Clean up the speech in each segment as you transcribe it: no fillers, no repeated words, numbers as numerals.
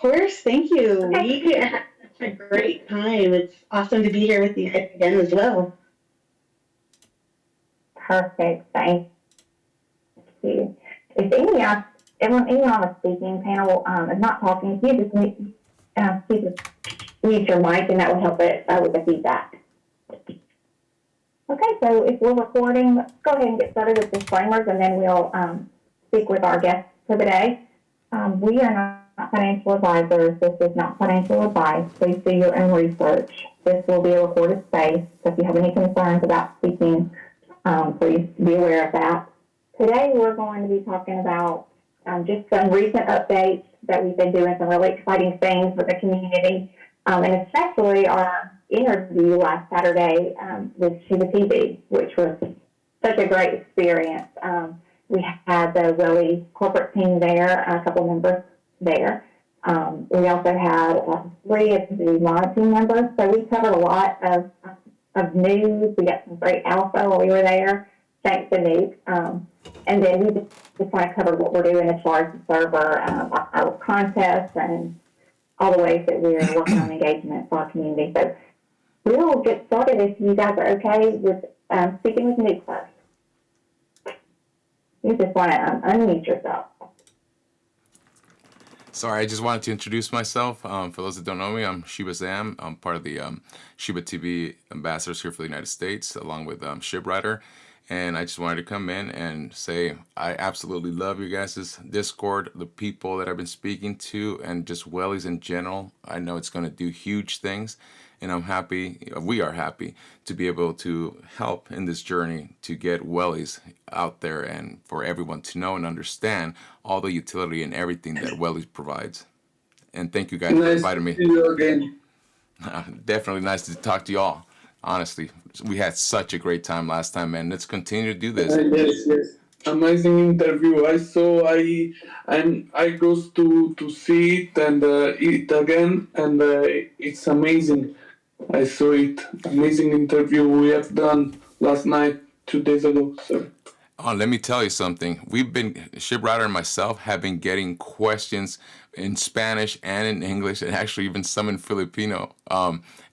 course, thank you. Okay. We had a great time. It's awesome to be here with you guys again as well. Perfect. Thank you. If anyone on the speaking panel is not talking, if you just mute your mic, and that will help it with the feedback. Okay, so if we're recording, let's go ahead and get started with disclaimers, and then we'll speak with our guests for the day. We are not financial advisors. This is not financial advice. Please do your own research. This will be a recorded space, so if you have any concerns about speaking, please be aware of that. Today, we're going to be talking about just some recent updates that we've been doing, some really exciting things with the community, and especially our interview last Saturday with ShibaTV, which was such a great experience. We had the Wellys corporate team there, a couple members there. We also had 3 of the mod team members, so we covered a lot of news. We got some great alpha while we were there, thanks to Nuke. And then we just kind of covered what we're doing as far as the server, our contests, and all the ways that we're working on engagement for our community. So we'll get started if you guys are okay with speaking with Nuke first. You just want to unmute yourself. Sorry, I just wanted to introduce myself. For those that don't know me, I'm Shiba Zam. I'm part of the ShibaTV ambassadors here for the United States, along with ShibWriter. And I just wanted to come in and say I absolutely love you guys' Discord, the people that I've been speaking to, and just Wellys in general. I know it's going to do huge things, and I'm happy, we are happy, to be able to help in this journey to get Wellys out there and for everyone to know and understand all the utility and everything that Wellys provides. And thank you guys for inviting me. Nice to see you again. Definitely nice to talk to you all. Honestly, we had such a great time last time, man. Let's continue to do this. Yes. Amazing interview. I goes to see it and it again, and it's amazing. I saw it. Amazing interview we have done last night, 2 days ago. Sorry. Oh, let me tell you something. ShibWriter and myself have been getting questions in Spanish and in English, and actually even some in Filipino,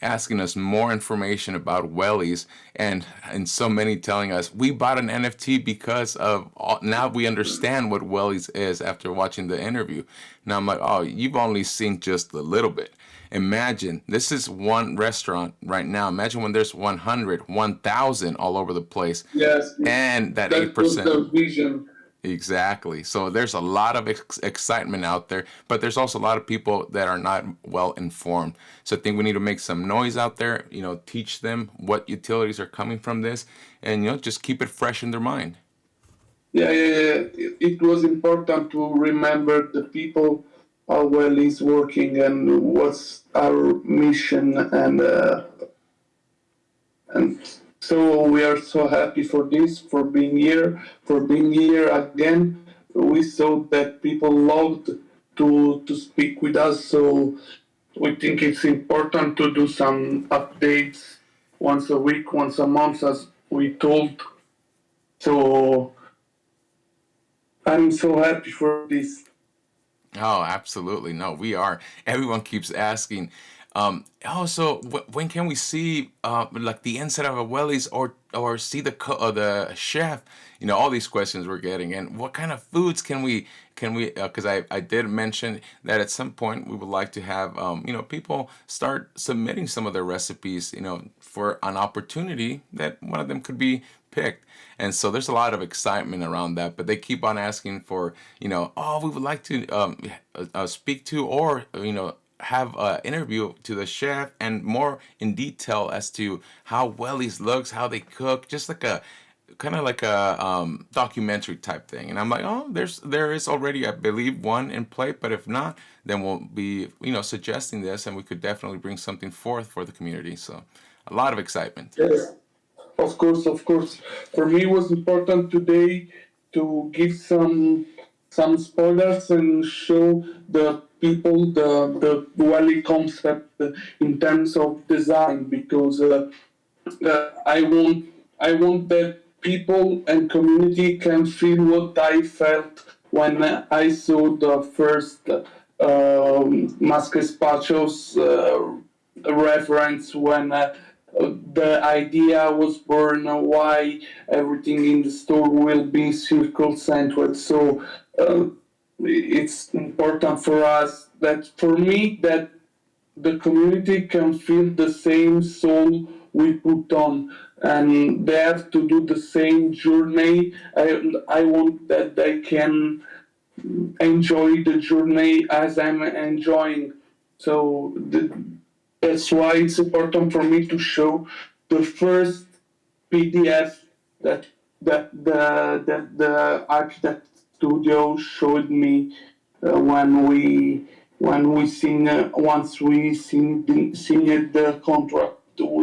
asking us more information about Wellys, and so many telling us, we bought an NFT because of, now we understand what Wellys is after watching the interview. Now I'm like, oh, you've only seen just a little bit. Imagine, this is one restaurant right now. Imagine when there's 100, 1,000 all over the place. Yes. And that 8%. Was the vision. Exactly. So there's a lot of excitement out there, but there's also a lot of people that are not well informed. So I think we need to make some noise out there, teach them what utilities are coming from this, and, just keep it fresh in their mind. Yeah. It was important to remember the people, how well is working and what's our mission, and so we are so happy for this, for being here again. We saw that people loved to speak with us, so we think it's important to do some updates once a week, once a month, as we told. So I'm so happy for this. Oh, absolutely. No, we are. Everyone keeps asking, so when can we see like the inside of a Wellys, or see the chef? All these questions we're getting, and what kind of foods can we? Because I did mention that at some point we would like to have people start submitting some of their recipes, for an opportunity that one of them could be picked. And so there's a lot of excitement around that, but they keep on asking for, we would like to speak to, or, have an interview to the chef and more in detail as to how Wellys looks, how they cook, just like a kind of like a documentary type thing. And I'm like, oh, there is already, I believe, one in play, but if not, then we'll be, suggesting this, and we could definitely bring something forth for the community. So a lot of excitement. Yes. Of course. For me, it was important today to give some spoilers and show the people the Wally concept in terms of design, because I want that people and community can feel what I felt when I saw the first Masques Pachos reference when the idea was born, why everything in the store will be circle centered. So it's important for us that, for me, that the community can feel the same soul we put on, and they have to do the same journey. I want that they can enjoy the journey as I'm enjoying. So that's why it's important for me to show the first PDF that the architect studio showed me when we seen once we signed the contract,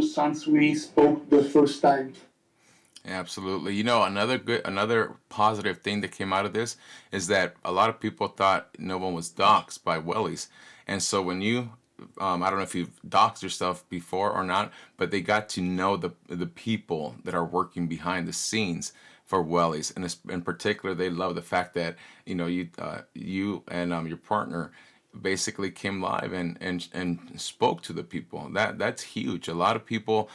since we spoke the first time. Absolutely. Another positive thing that came out of this is that a lot of people thought no one was doxxed by Wellys. And so when you, I don't know if you've doxed yourself before or not, but they got to know the people that are working behind the scenes for Wellys. And in particular, they love the fact that, you and your partner basically came live and spoke to the people. That's huge. A lot of people,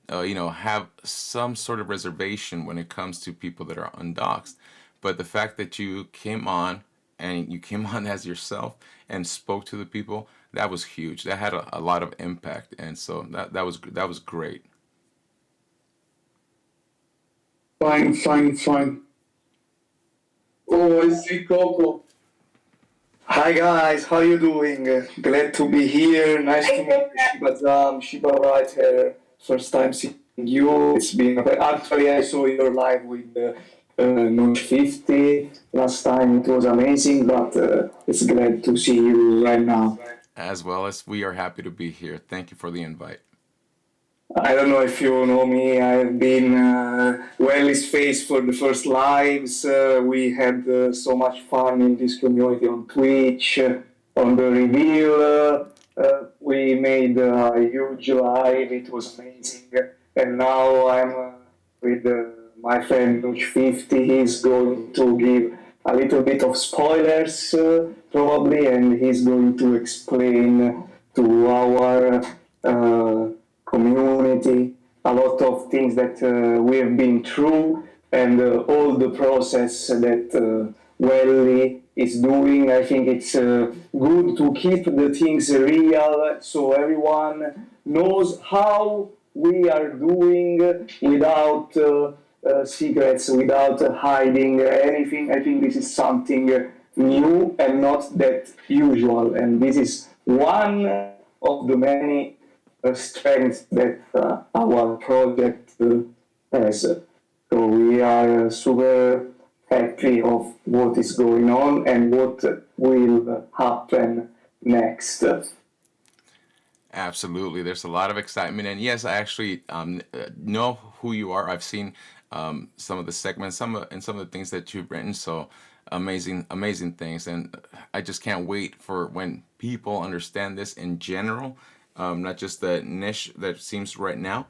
have some sort of reservation when it comes to people that are undoxed. But the fact that you came on and you came on as yourself and spoke to the people, that was huge. That had a lot of impact, and so that was great. Fine, fine, fine. Oh, I see Coco. Hi guys, how you doing? Glad to be here. Nice to meet you, Shiba Shiba right here. First time seeing you. It's been actually I saw your live with Note 50 last time. It was amazing, but it's glad to see you right now. As well as we are happy to be here. Thank you for the invite. I don't know if you know me. I've been Wellys face for the first lives. We had so much fun in this community on Twitch, on the reveal. We made a huge live. It was amazing. And now I'm with my friend Nuch 50. He's going to give a little bit of spoilers, probably, and he's going to explain to our community, a lot of things that we have been through, and all the process that Welly is doing. I think it's good to keep the things real so everyone knows how we are doing without secrets, without hiding anything. I think this is something new and not that usual, and this is one of the many strengths that our project has. So we are super happy of what is going on and what will happen next. Absolutely. There's a lot of excitement. And yes, I actually know who you are. I've seen some of the segments, some of the things that you've written. So amazing, amazing things. And I just can't wait for when people understand this in general, not just the niche that seems right now,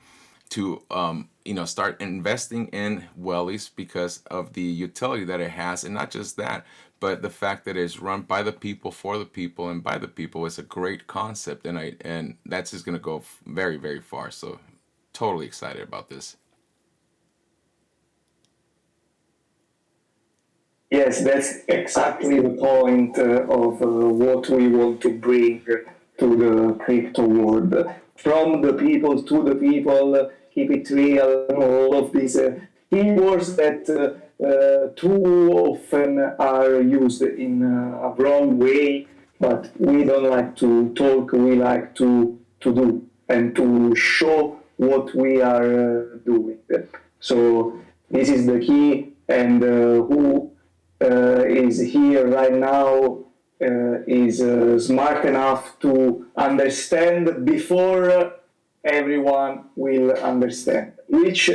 to start investing in Wellys because of the utility that it has, and not just that, but the fact that it's run by the people, for the people, and by the people. Is a great concept, and that's just gonna go very, very far. So totally excited about this. Yes, that's exactly the point of what we want to bring to the crypto world. From the people to the people, keep it real, all of these keywords that too often are used in a wrong way, but we don't like to talk, we like to do and to show what we are doing. So this is the key, and who is here right now is smart enough to understand before everyone will understand, which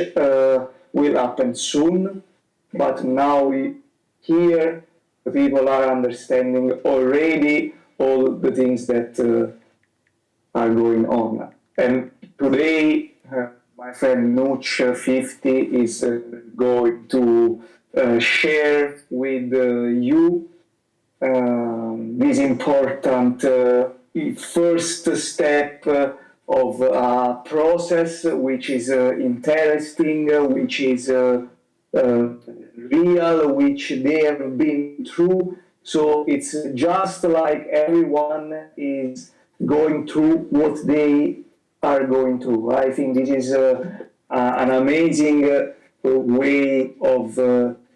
will happen soon. But now here, the people are understanding already all the things that are going on. And today, my friend Nuch 50 is going to share with you this important first step of a process which is interesting, which is real, which they have been through. So it's just like everyone is going through what they are going through. I think this is an amazing way of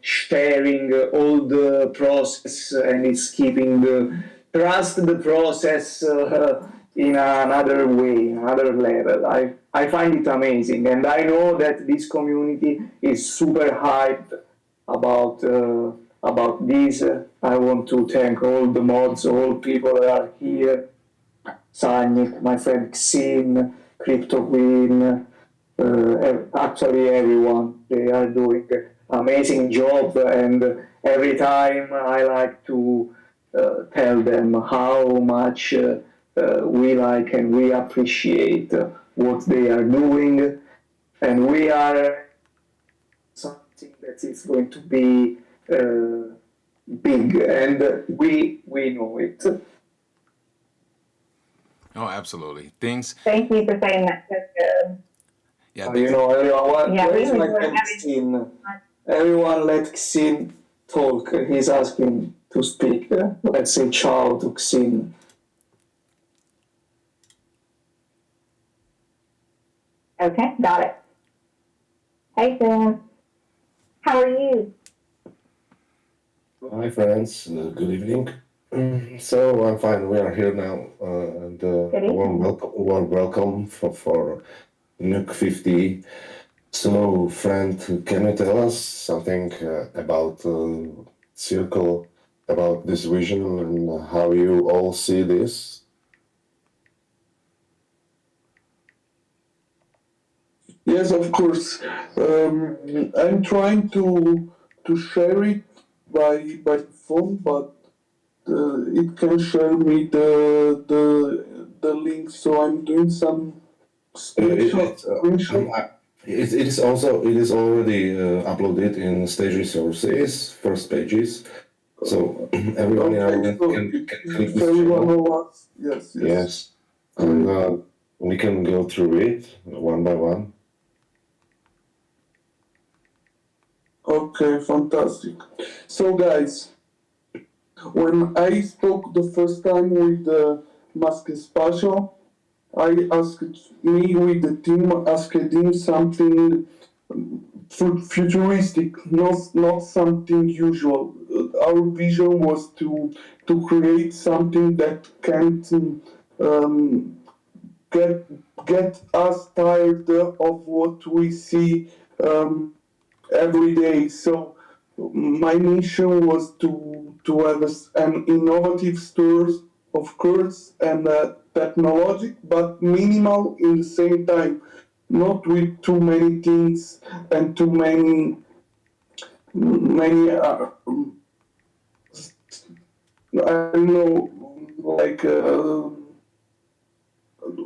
sharing all the process, and it's keeping the trust the process in another way, another level. I find it amazing, and I know that this community is super hyped about this. I want to thank all the mods, all people that are here. Sanic, my friend Xin, Crypto Queen, actually everyone. They are doing an amazing job, and every time I like to tell them how much we like and we appreciate what they are doing, and we are something that is going to be big, and we know it. Oh, absolutely. Things. Thank you for saying that. That's good. Yeah. You know, everyone, Yeah, we where's my enjoy friend having. Xin? Everyone let Xin talk. He's asking to speak. Let's say ciao to Xin. Okay, got it. Hey, Sam. How are you? Hi, friends. Good evening. So I'm fine. We are here now, and Good evening. warm welcome for Nuke 50. So, friend, can you tell us something about Circle, about this vision, and how you all see this? Yes, of course. I'm trying to share it by phone, but it can share me the link. So I'm doing some It, screenshot. it's, it is already uploaded in stage resources, first pages. So everyone in our Okay, audience so can click if this everyone channel. wants, yes, yes. Yes, and we can go through it one by one. Okay, fantastic. So, guys, when I spoke the first time with Mask Spatial, I asked me with the team, asked him something futuristic, not something usual. Our vision was to create something that can um, get get us tired of what we see every day. So my mission was to have an innovative store, of course, and technologic, but minimal in the same time, not with too many things and too many. I don't know, like.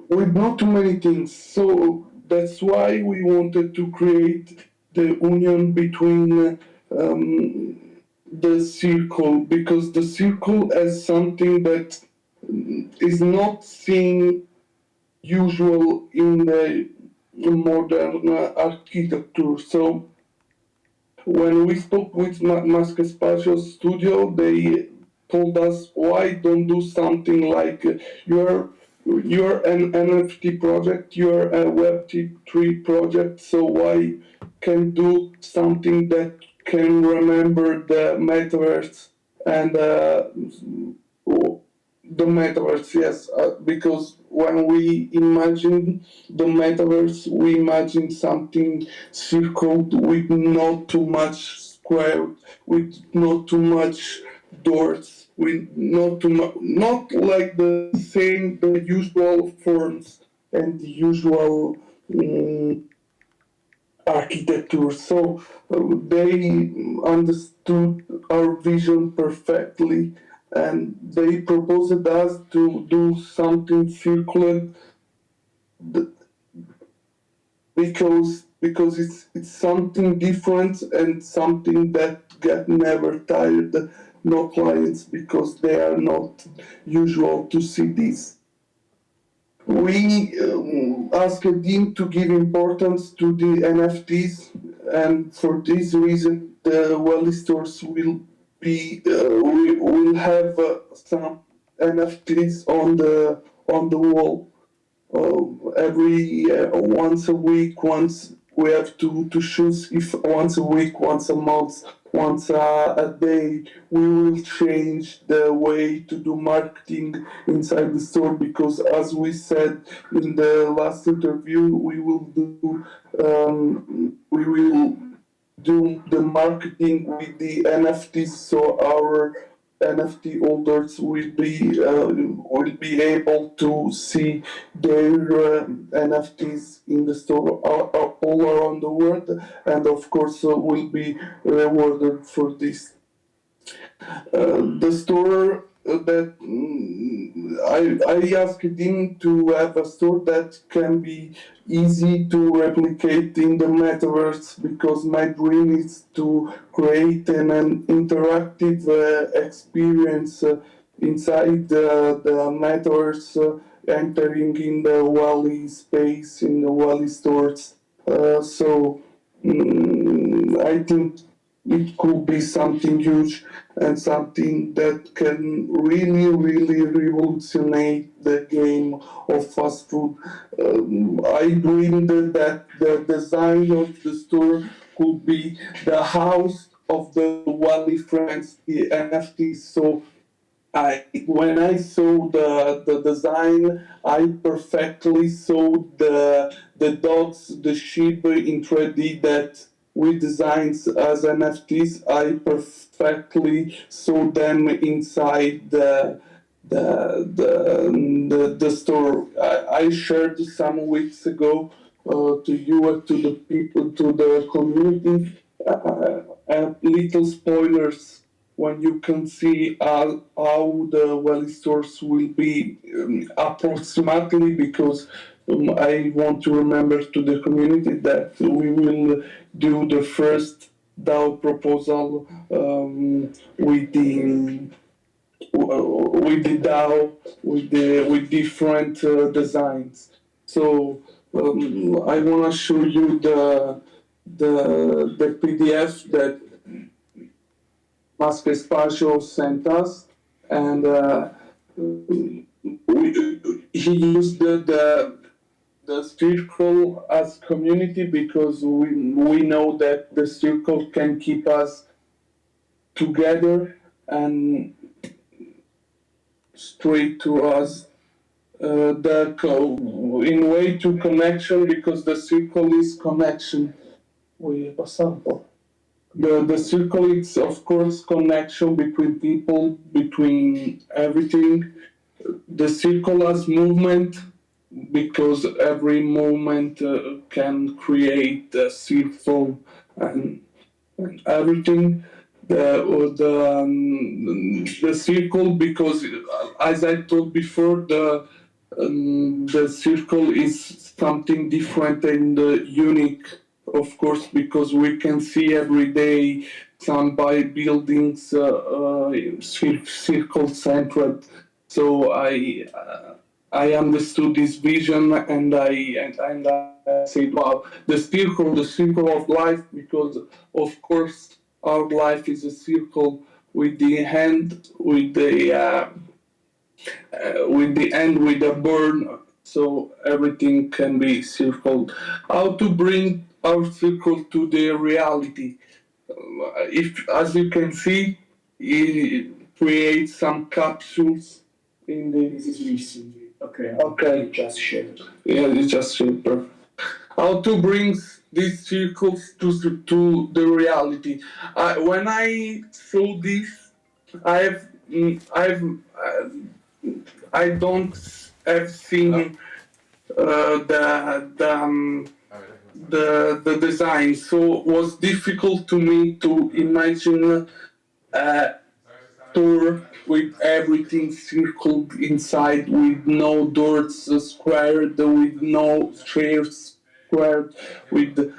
With not too many things. So that's why we wanted to create the union between the circle, because the circle has something that is not seen usual in the modern architecture. So when we spoke with Mask Spatial Studio, they told us why don't do something like you're an NFT project, you're a Web3 project, so why can do something that can remember the metaverse and the metaverse, yes, because when we imagine the metaverse, we imagine something circled with not too much square, with not too much doors, with not too much, not like the same, the usual forms and the usual architecture. So they understood our vision perfectly, and they proposed us to do something circular because it's something different and something that get never tired. no clients because they are not usual to see this. We asked him to give importance to the NFTs, and for this reason, the Wellys stores will we will have some NFTs on the wall every once a week. Once we have to choose if once a week, once a month, once a day. We will change the way to do marketing inside the store because, as we said in the last interview, we will do the marketing with the NFTs, so our NFT holders will be able to see their NFTs in the store all around the world, and of course will be rewarded for this. The store that I asked him to have a store that can be easy to replicate in the metaverse because my dream is to create an interactive experience inside the metaverse, entering in the Wally space, in the Wally stores. I think it could be something huge and something that can really revolutionize the game of fast food. I dreamed that the design of the store could be the house of the Wally friends, the NFTs. So when I saw the design, I perfectly saw the dogs, the sheep in 3D that we designed as NFTs. I perfectly saw them inside the store. I shared some weeks ago to you and to the people, to the community, little spoilers when you can see how the Wellys stores will be approximately, because I want to remember to the community that we will do the first DAO proposal with the DAO with different designs. So I want to show you the PDF that Mask Espacio sent us, and he used the circle as community because we know that the circle can keep us together and straight to us. In way to connection because the circle is connection. The circle is of course connection between people, between everything. The circle has movement because every movement can create a circle and everything. The circle because as I told before the circle is something different and unique, of course, because we can see every day some by buildings circle centered. So I understood this vision and I said, wow, the circle of life, because of course our life is a circle with the hand, with the end, with the burn, so everything can be circled. How to bring our circle to the reality? If, as you can see, it creates some capsules in the. This is recent. Okay. Okay. Just shared. Yeah, it's just shared. Perfect. How to bring these circles to the reality? When I saw this, I've I don't have seen the design, so it was difficult to me to imagine a tour with everything circled inside, with no doors squared, with no chairs squared, with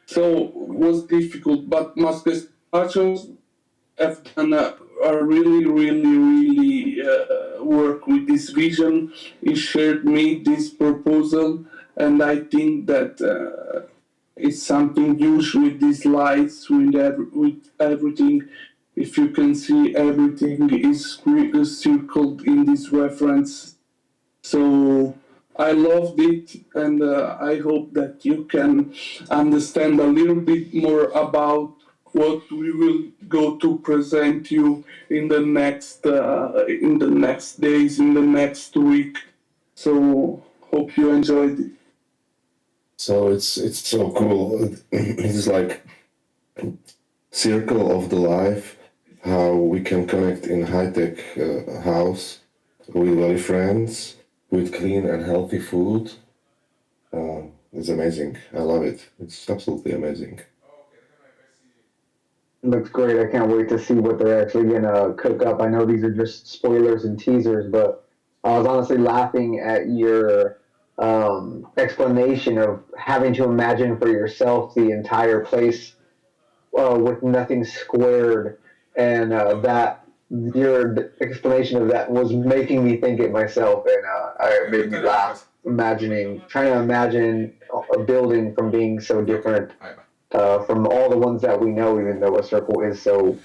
so it was difficult. But Masques Pachos have done are really work with this vision. He shared me this proposal, and I think that it's something huge with these lights, with everything. If you can see, everything is circled in this reference. So I loved it, and I hope that you can understand a little bit more about what we will go to present you in the next days, in the next week. So hope you enjoyed it. So it's so cool. It's like circle of the life, how we can connect in high tech house with very friends, with clean and healthy food. It's amazing. I love it. It's absolutely amazing. Looks great. I can't wait to see what they're actually gonna cook up. I know these are just spoilers and teasers, but I was honestly laughing at your explanation of having to imagine for yourself the entire place with nothing squared, and that your explanation of that was making me think it myself, and it made me laugh. Trying to imagine a building from being so different from all the ones that we know, even though a circle is so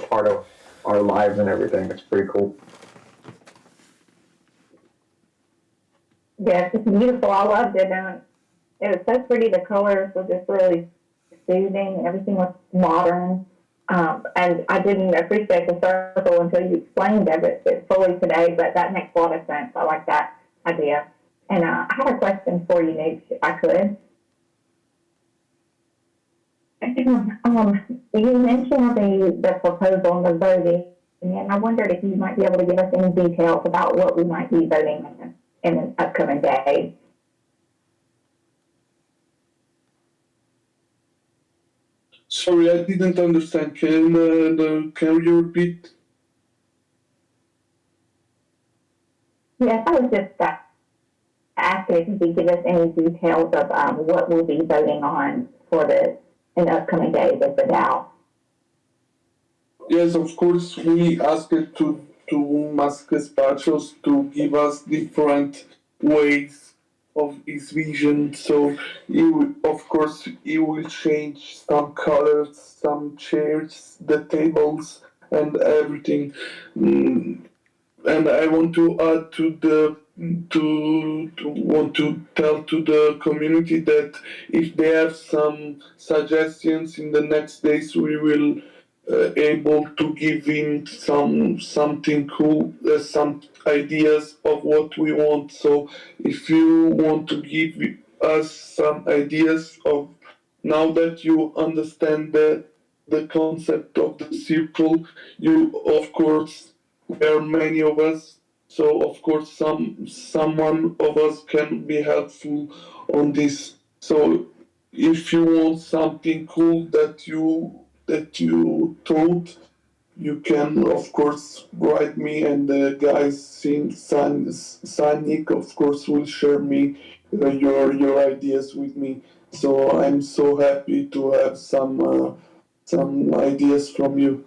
part of our lives and everything. It's pretty cool. Yes, it's beautiful. I loved it. It was so pretty. The colors were just really soothing. Everything was modern. And I didn't appreciate the circle until you explained it fully today, but that makes a lot of sense. I like that idea. And I had a question for you, Nick, if I could. You mentioned the proposal and the voting, and I wondered if you might be able to give us any details about what we might be voting in the upcoming days. Sorry, I didn't understand. Can you repeat? Yes, I was just asking if you could give us any details of what we'll be voting on for in the upcoming days of the DAO. Yes, of course, we asked to Masques Pachos to give us different ways of his vision. So, of course, he will change some colors, some chairs, the tables, and everything. Mm, and I want to add to want to tell to the community that if they have some suggestions in the next days, we will able to give in something cool, some ideas of what we want. So if you want to give us some ideas of now that you understand the concept of the circle, you of course there are many of us. So of course someone of us can be helpful on this. So if you want something cool that you thought, you can of course write me, and the guys Sanik of course will share me your ideas with me. So I'm so happy to have some ideas from you.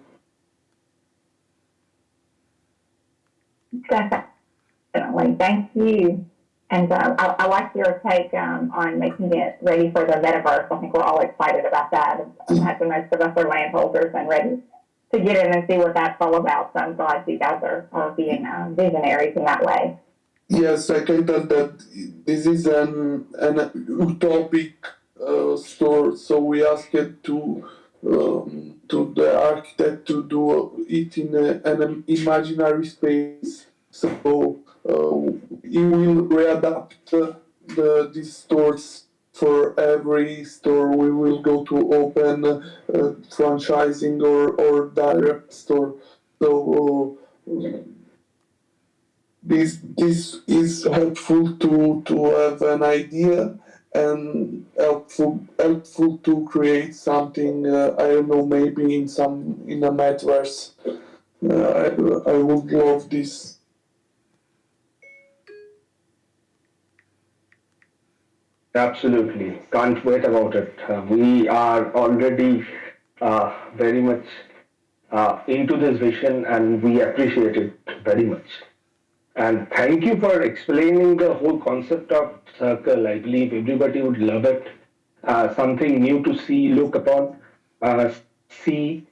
Definitely. Thank you. And I like your take on making it ready for the metaverse. I think we're all excited about that. I imagine most of us are landholders and ready to get in and see what that's all about. So I'm glad you guys are being visionaries in that way. Yes, I can tell that this is an utopic store. So we asked it to the architect to do it in an imaginary space. So he will readapt these stores for every store we will go to open, franchising or direct store. So this is helpful to have an idea, and helpful to create something. I don't know, maybe in a metaverse. I would love this. Absolutely. Can't wait about it. We are already very much into this vision, and we appreciate it very much. And thank you for explaining the whole concept of circle. I believe everybody would love it. Something new to see, look upon, see.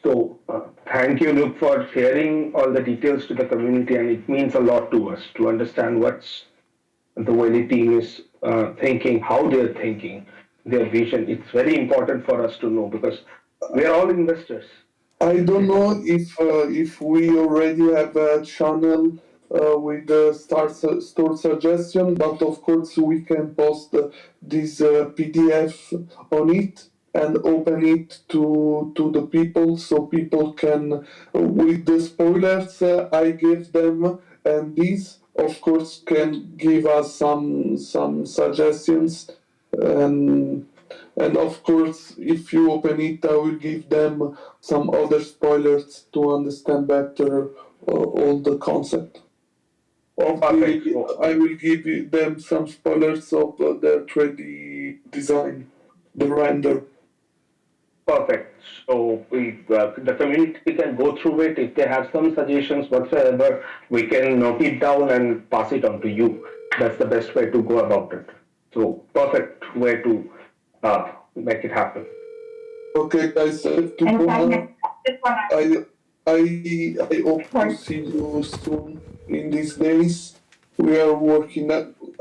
So, thank you, Luke, for sharing all the details to the community, and it means a lot to us to understand what's the Wellys team is thinking, how they're thinking, their vision. It's very important for us to know because we are all investors. I don't know if we already have a channel with the store suggestion, but of course we can post this PDF on it and open it to the people so people can with the spoilers I give them, and these of course can give us some suggestions, and of course, if you open it, I will give them some other spoilers to understand better all the concept. Of Perfect. the, I will give them some spoilers of their 3D design, the render. Perfect. So the community can go through it. If they have some suggestions whatsoever, we can note it down and pass it on to you. That's the best way to go about it. So perfect way to make it happen. Okay, guys, I have to And go so I now. just want I hope to to, see you soon in these days. We are working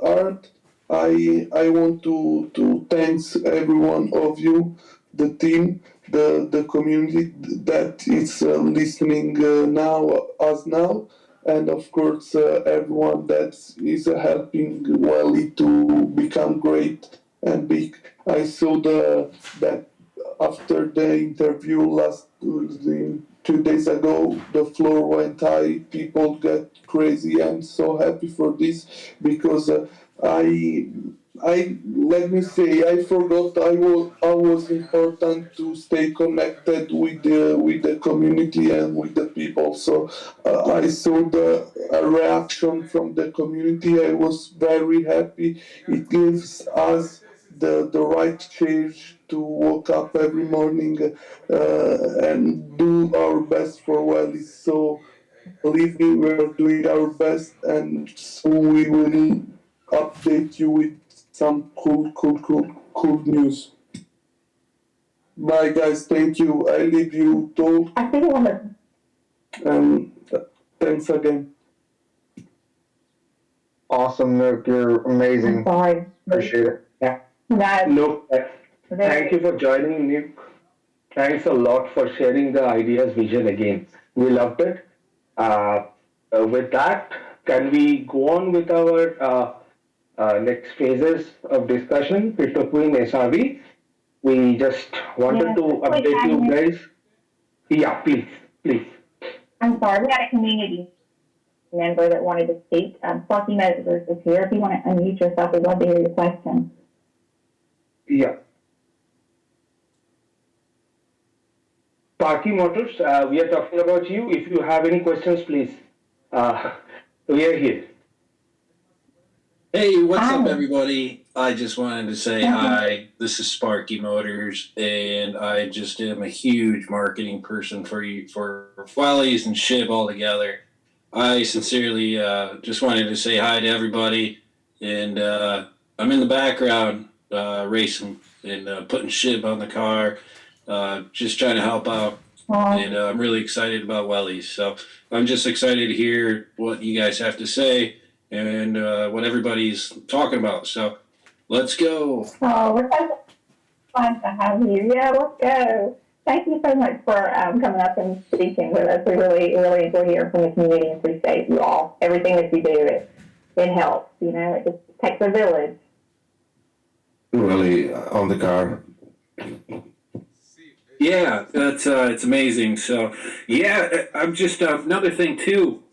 hard. I want to thanks every one of you, the team, the community that is listening now us now, and of course everyone that is helping Wally to become great and big. I saw the that after the interview last 2 days ago, the floor went high. People get crazy. I'm so happy for this because I, let me say, I forgot I was important to stay connected with the community and with the people. So I saw the reaction from the community. I was very happy. It gives us the right change to wake up every morning and do our best for Wellys. So believe me, we are doing our best, and soon we will update you with some cool news. Bye, guys. Thank you. I leave you talk, I think on the, and thanks again. Awesome, Nook. You're I'm amazing. sorry. Appreciate it. Yeah. That, Look, thank you for joining, Nick. Thanks a lot for sharing the ideas, vision again. We loved it. Uh, with that, can we go on with our next phases of discussion? Between SRV, we just wanted yeah, to wait, update you guys. Yeah, please, please. I'm sorry, we had a community member that wanted to speak. Sparky Moses is here. If you want to unmute yourself, we'd love to hear your question. Yeah. Parky Motors, we are talking about you. If you have any questions, please. Uh, we are here. Hey, what's up, Hi. everybody? I just wanted to say hi. This is Sparky Motors, and I just am a huge marketing person for you, for Wellys and Shib all together. I sincerely just wanted to say hi to everybody, and I'm in the background racing and putting Shib on the car, just trying to help out, and I'm really excited about Wellys. So I'm just excited to hear what you guys have to say and what everybody's talking about. So let's go. Oh, we're so fun to have you. Yeah, let's go. Thank you so much for coming up and speaking with us. We really enjoy hearing from the community and appreciate you all. Everything that you do, it helps. You know, it just takes a village. Really on the car. Yeah, that's it's amazing. So yeah, I'm just another thing too.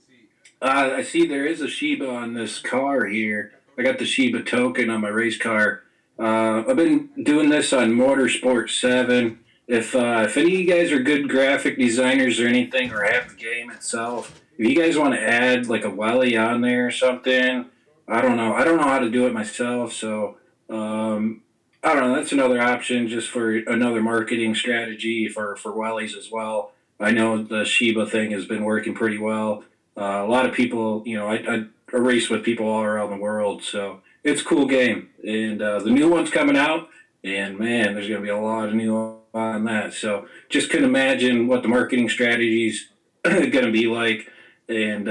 I see there is a Shiba on this car here. I got the Shiba token on my race car. I've been doing this on Motorsport 7. If any of you guys are good graphic designers or anything, or have the game itself, if you guys want to add like a Welly on there or something, I don't know. I don't know how to do it myself, so I don't know. That's another option just for another marketing strategy for Wellies as well. I know the Shiba thing has been working pretty well. A lot of people, I race with people all around the world, so it's a cool game. And the new one's coming out, and man, there's going to be a lot of new on that. So just couldn't imagine what the marketing strategy's going to be like. And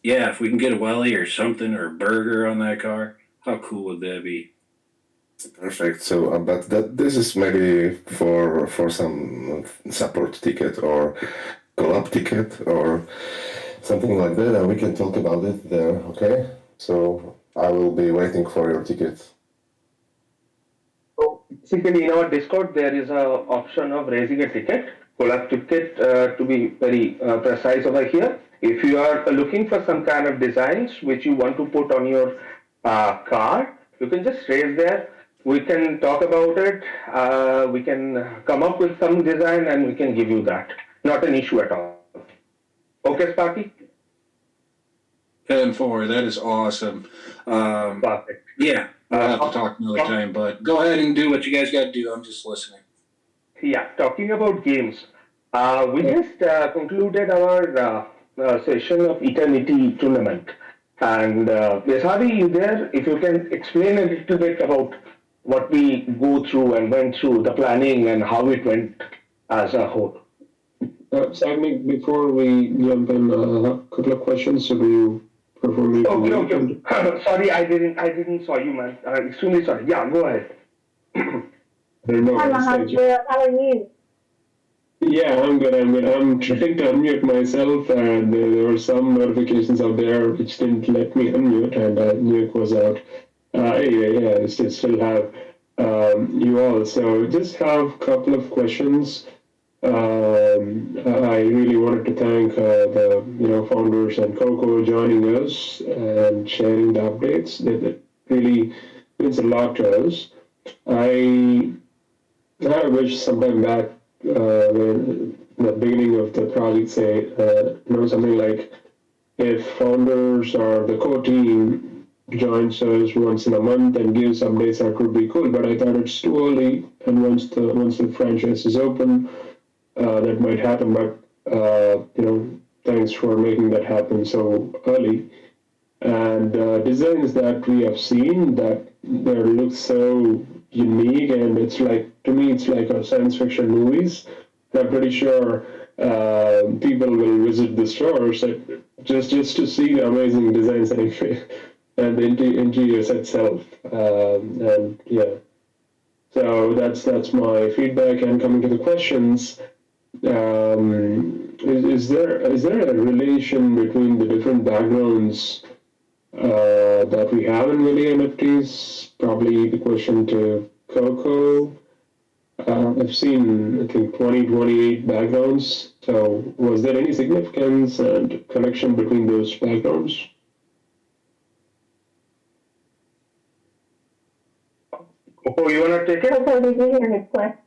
yeah, if we can get a welly or something or a burger on that car, how cool would that be? Perfect. So, but this is maybe for some support ticket or collab ticket or something like that, and we can talk about it there. Okay. So I will be waiting for your ticket. So basically, in our Discord, there is a option of raising a ticket, collab ticket, to be very precise over here. If you are looking for some kind of designs which you want to put on your car, you can just raise there. We can talk about it. We can come up with some design and we can give you that. Not an issue at all. Okay, Sparky? 10-4, that is awesome. Perfect. Yeah, we'll have to talk another time, but go ahead and do what you guys got to do. I'm just listening. Yeah, talking about games, we just concluded our session of Eternity tournament. And Besavi, you there? If you can explain a little bit about what we go through and went through, the planning and how it went as a whole. Sagnik, before we jump in, a couple of questions. So do you prefer me to Okay. Sorry, I didn't saw you, man. Extremely sorry. Yeah, go ahead. Hi, Mahavir. How are you? Yeah, I'm good. I'm trying to unmute myself, and there were some notifications out there which didn't let me unmute, and mute was out. Anyway, yeah, I still have you all. So just have a couple of questions. I really wanted to thank the founders and Coco joining us and sharing the updates. That really means a lot to us. I wish sometime back when the beginning of the project, say, something like if founders or the core team joins us once in a month and gives updates, that would be cool. But I thought it's too early, and once the franchise is open, that might happen. But thanks for making that happen so early. And designs that we have seen that they look so unique, and it's like, to me, it's like a science fiction movies. I'm pretty sure people will visit the stores just to see the amazing designs and the interiors itself. And yeah, so that's my feedback. And coming to the questions, is there a relation between the different backgrounds that we have in Willy NFTs? Probably the question to Coco. I've seen, I think, 28 backgrounds. So was there any significance and connection between those backgrounds? Coco, you want to take it? Coco, did you hear his question?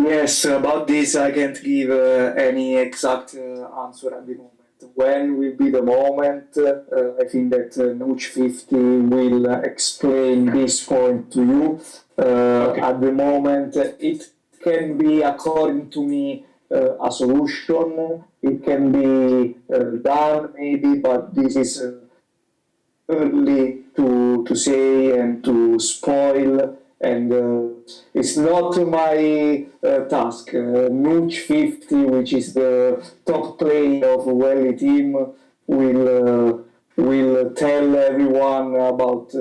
Yes, about this I can't give any exact answer at the moment. When will be the moment? I think that Nooch 50 will explain this point to you. Okay. At the moment, it can be, according to me, a solution. It can be done maybe, but this is early to say and to spoil, and it's not my task. Nooch 50, which is the top player of Welly team, will tell everyone about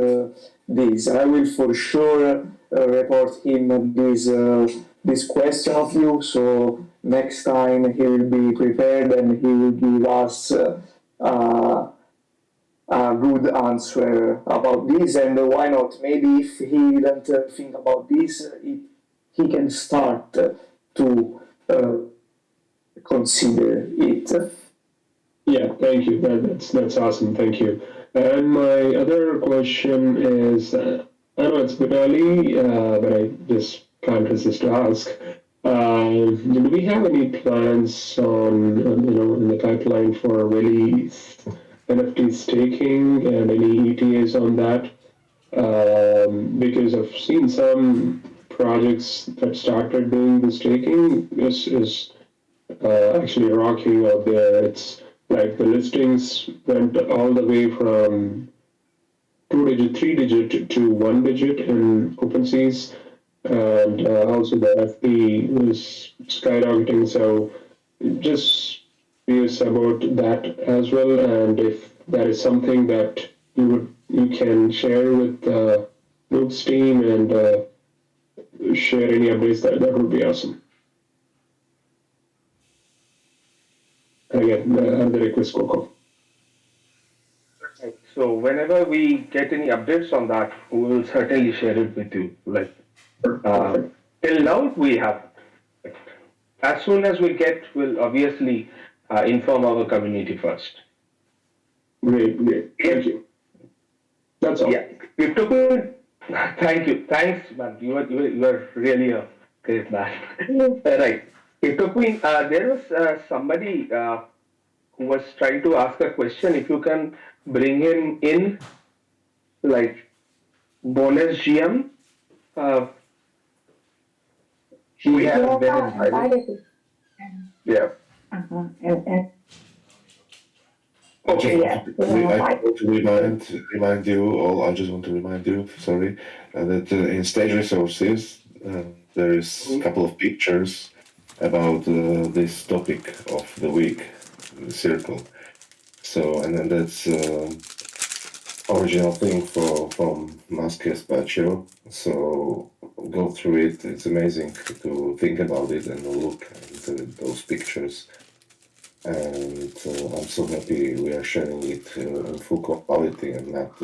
this. I will for sure report him this question of you, so next time he will be prepared and he will give us a good answer about this. And why not? Maybe if he didn't think about this, he can start to consider it. Yeah, thank you. That's awesome. Thank you. And my other question is, I know it's a bit early, but I just can't resist to ask. Do we have any plans on, in the pipeline for release NFT staking and any ETAs on that? Because I've seen some projects that started doing the staking is actually rocking out there. It's like the listings went all the way from 2 digit, 3 digit to 1 digit in OpenSeas, and also the FP was skyrocketing. So just curious about that as well, and if that is something that you can share with Luke's team and share any updates, that would be awesome. And again, the request, Coco. So whenever we get any updates on that, we will certainly share it with you. Like till now, we have. As soon as we get, we'll obviously inform our community first. Great. Thank you. That's all. Yeah, it took me. Thank you. Thanks, man. You are really a great man. Right. It took me. There was somebody who was trying to ask a question. If you can bring him in, like bonus GM. Uh, He You hasn't all been got invited. invited. Yeah. And I just okay. yes, we were I invited. want to remind you all. I just want to remind you, sorry, that in stage resources there is a couple of pictures about this topic of the week, the circle. So, and then that's original thing from Masques Pacho. So go through it. It's amazing to think about it and look at those pictures. And I'm so happy we are sharing it in full quality and not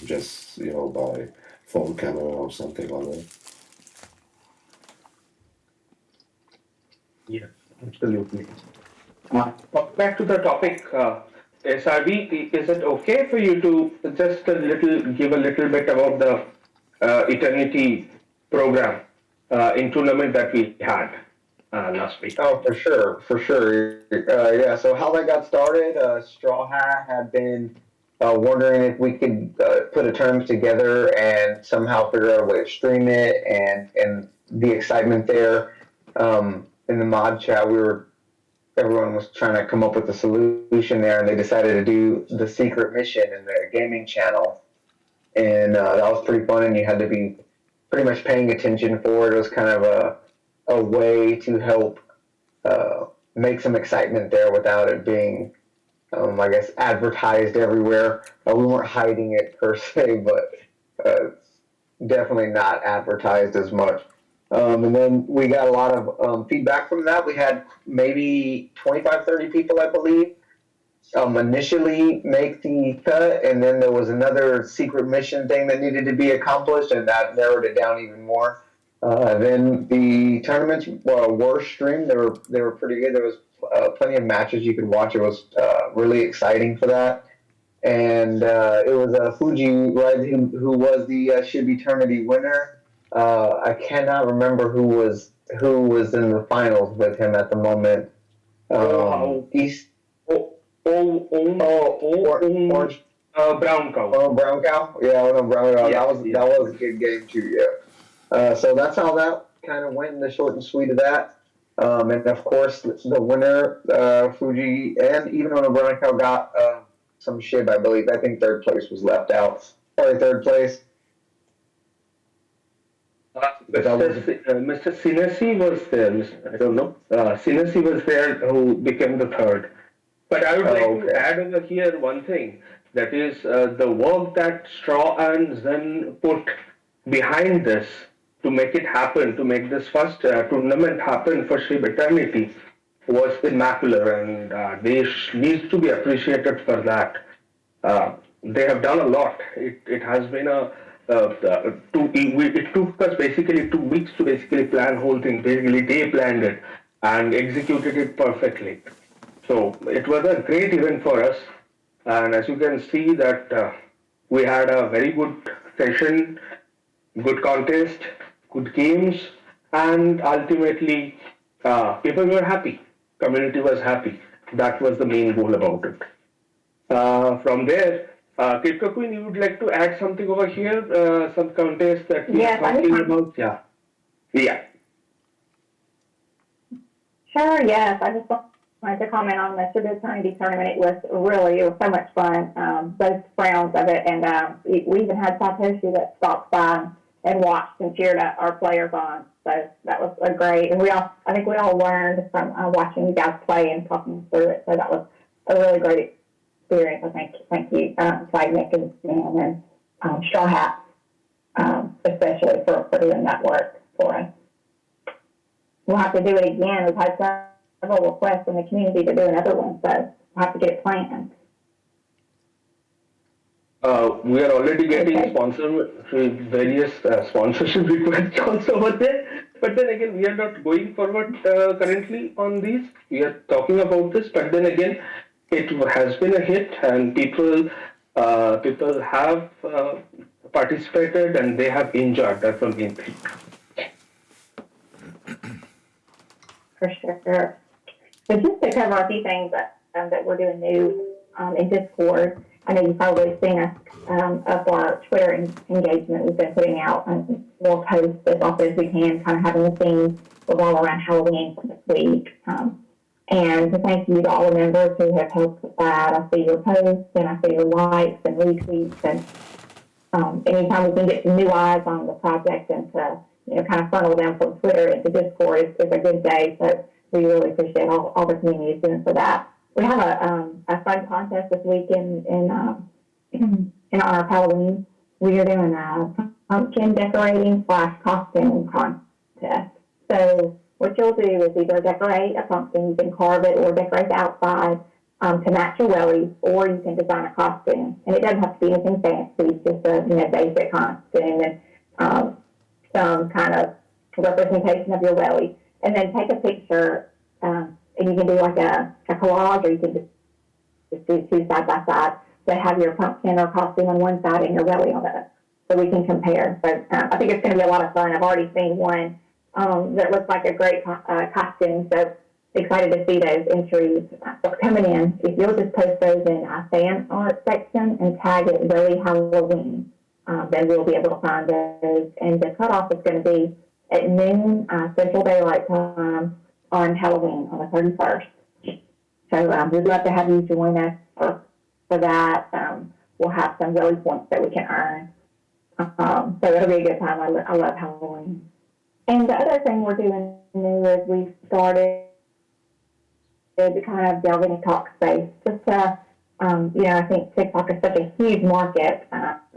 just by phone camera or something like that. Yeah, absolutely. Back to the topic, SRV, is it okay for you to just give a little bit about the Eternity program in tournament that we had last week? Oh, for sure. Yeah. So how that got started, Straw Hat had been wondering if we could put a tournament together and somehow figure out a way to stream it, and the excitement there. In the mod chat, everyone was trying to come up with a solution there, and they decided to do the secret mission in the gaming channel, and that was pretty fun. And you had to be pretty much paying attention for it. It was kind of a way to help make some excitement there without it being, I guess, advertised everywhere. We weren't hiding it per se, but definitely not advertised as much. And then we got a lot of feedback from that. We had maybe 25, 30 people, I believe, initially make the cut, and then there was another secret mission thing that needed to be accomplished, and that narrowed it down even more. Then the tournaments were streamed. They were pretty good. There was plenty of matches you could watch. It was really exciting for that. And it was Fuji, right, who was the Shib Eternity winner. I cannot remember who was in the finals with him at the moment. East. Orange. Brown cow. Oh, Brown Cow. Yeah, no, Brown Cow. Yeah, That was a good game too. Yeah. So that's how that kind of went in the short and sweet of that. And of course, the winner, Fuji, and even when Brown Cow got some shib, I believe. I think third place was left out. Sorry, third place. Mr. Sinasi was there. I don't know. Sinasi was there who became the third. But I would like to add over here one thing. That is the work that Straw and Zen put behind this to make it happen, to make this first tournament happen for Shib Eternity was immaculate, and they need to be appreciated for that. They have done a lot. It has been it took us basically 2 weeks to basically plan whole thing. Basically, they planned it and executed it perfectly. So it was a great event for us, and as you can see that we had a very good session, good contest, good games, and ultimately people were happy. Community was happy. That was the main goal about it. From there, Crypto Queen, you would like to add something over here? Some contest that we are Yes, I talking just about? Yeah. Yeah. Sure, yes. I just wanted to comment on the ShibaTV tournament. It was so much fun, both rounds of it. And we even had Satoshi that stopped by and watched and cheered our players on. So that was a great, and I think we all learned from watching you guys play and talking through it. So that was a really great experience. I think. Thank you, Nick and Straw Hat, especially for doing that work for us. We'll have to do it again. We've had several requests from the community to do another one, so we'll have to get it planned. We are already getting various sponsorship requests also over there. But then again, we are not going forward currently on these. We are talking about this, but then again, it has been a hit, and people have participated and they have enjoyed. That's the main thing. For sure. So just to cover a few things that we're doing new in Discord, I know you've probably seen us up our Twitter engagement. We've been putting out more posts as often as we can, kind of having the themes revolve around Halloween for this week. And to thank you to all the members who have helped with that. I see your posts and I see your likes and retweets, and anytime we can get some new eyes on the project and to kind of funnel them from Twitter into Discord is a good day. So we really appreciate all the community is doing for that. We have a fun contest this week in honor of Halloween. We are doing a pumpkin decorating / costume contest. So what you'll do is either decorate a pumpkin, you can carve it or decorate the outside to match your Wellys, or you can design a costume. And it doesn't have to be anything fancy, just a basic costume and some kind of representation of your Welly. And then take a picture, and you can do like a collage, or you can just do two side by side that have your pumpkin or costume on one side and your Welly on the other, so we can compare. So I think it's going to be a lot of fun. I've already seen one that looks like a great costume, so excited to see those entries coming in. If you'll just post those in our fan art section and tag it Welly Halloween, then we'll be able to find those. And the cutoff is going to be at noon Central Daylight Time on Halloween on the 31st. So we'd love to have you join us for that. We'll have some Welly points that we can earn. So it'll be a good time. I love Halloween. And the other thing we're doing new is we've started to kind of delve into talk space. Just to, I think TikTok is such a huge market,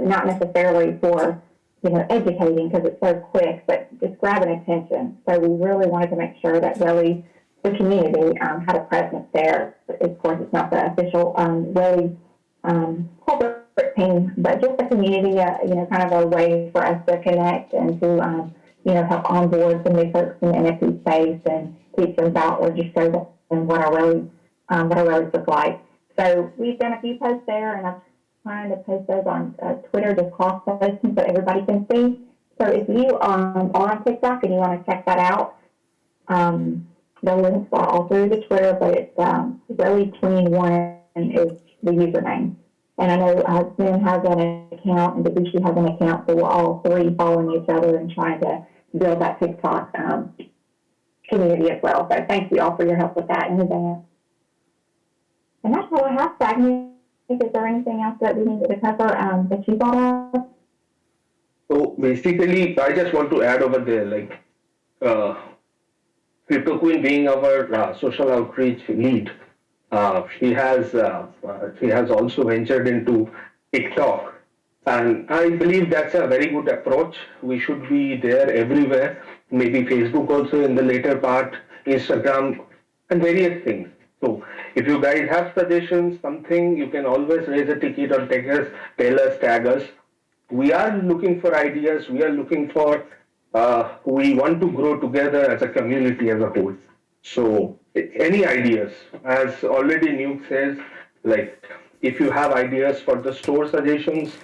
not necessarily for educating because it's so quick, but just grabbing attention. So we really wanted to make sure that Welly, the community, had a presence there. Of course, it's not the official Welly corporate team, but just the community, kind of a way for us to connect and to, help onboard some new folks in the NFT space and teach them about or just show them what our Wellies look like. So we've done a few posts there, and I'm trying to post those on Twitter, just cross-posting so everybody can see. So if you are on TikTok and you want to check that out, the links are all through the Twitter, but it's Welly21 is the username. And I know Zoom has an account and Debussy has an account, so we're all three following each other and trying to build that TikTok community as well. So thank you all for your help with that in advance. And that's all I have, Sagni. Is there anything else that we needed to cover that you brought up? So basically, I just want to add over there, Crypto Queen being our social outreach lead, she has also ventured into TikTok, and I believe that's a very good approach. We should be there everywhere. Maybe Facebook also in the later part, Instagram, and various things. So if you guys have suggestions, something, you can always raise a ticket or tell us, tag us. We are looking for ideas. We are looking for, we want to grow together as a community as a whole. So any ideas, as already Nuke says, like if you have ideas for the store suggestions,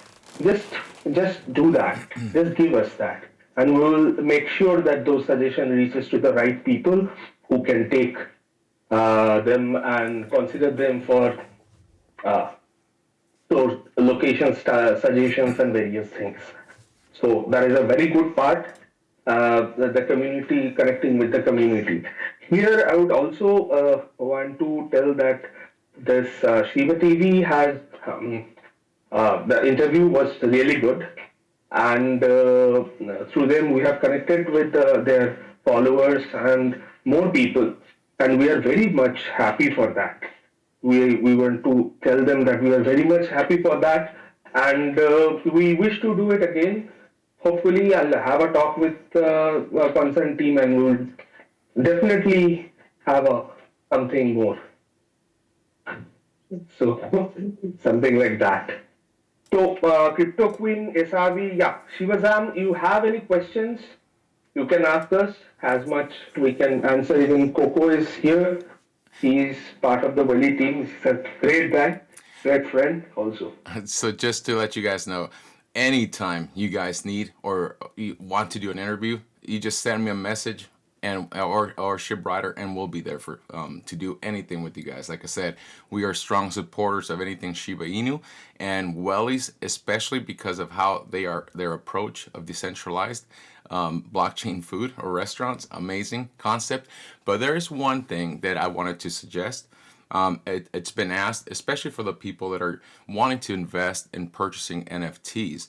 just do that. Just give us that. And we'll make sure that those suggestions reaches to the right people who can take them and consider them for store location suggestions and various things. So that is a very good part. the community, connecting with the community. Here, I would also want to tell that this Shiva TV has the interview was really good, and through them we have connected with their followers and more people, and we are very much happy for that. We want to tell them that we are very much happy for that, and we wish to do it again. Hopefully, I'll have a talk with a concerned team, and we'll definitely have something more. So something like that. So, Crypto Queen, SRV, yeah, Shivazam, you have any questions? You can ask us as much we can answer. Even Coco is here. He is part of the Wally team. He's a great guy, great friend also. So just to let you guys know, anytime you guys need or you want to do an interview, you just send me a message and or ship writer, and we'll be there for to do anything with you guys. Like I said, we are strong supporters of anything Shiba Inu and Wellys, especially because of how they are their approach of decentralized blockchain food or restaurants. Amazing concept. But there is one thing that I wanted to suggest. It's been asked, especially for the people that are wanting to invest in purchasing NFTs.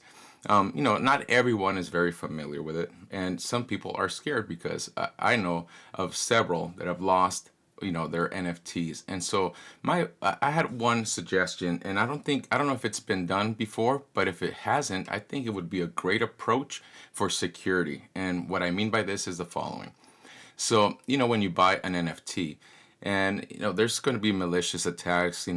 Not everyone is very familiar with it, and some people are scared because I know of several that have lost, their NFTs. And so I had one suggestion, and I don't know if it's been done before, but if it hasn't, I think it would be a great approach for security. And what I mean by this is the following. So, when you buy an NFT, and there's going to be malicious attacks,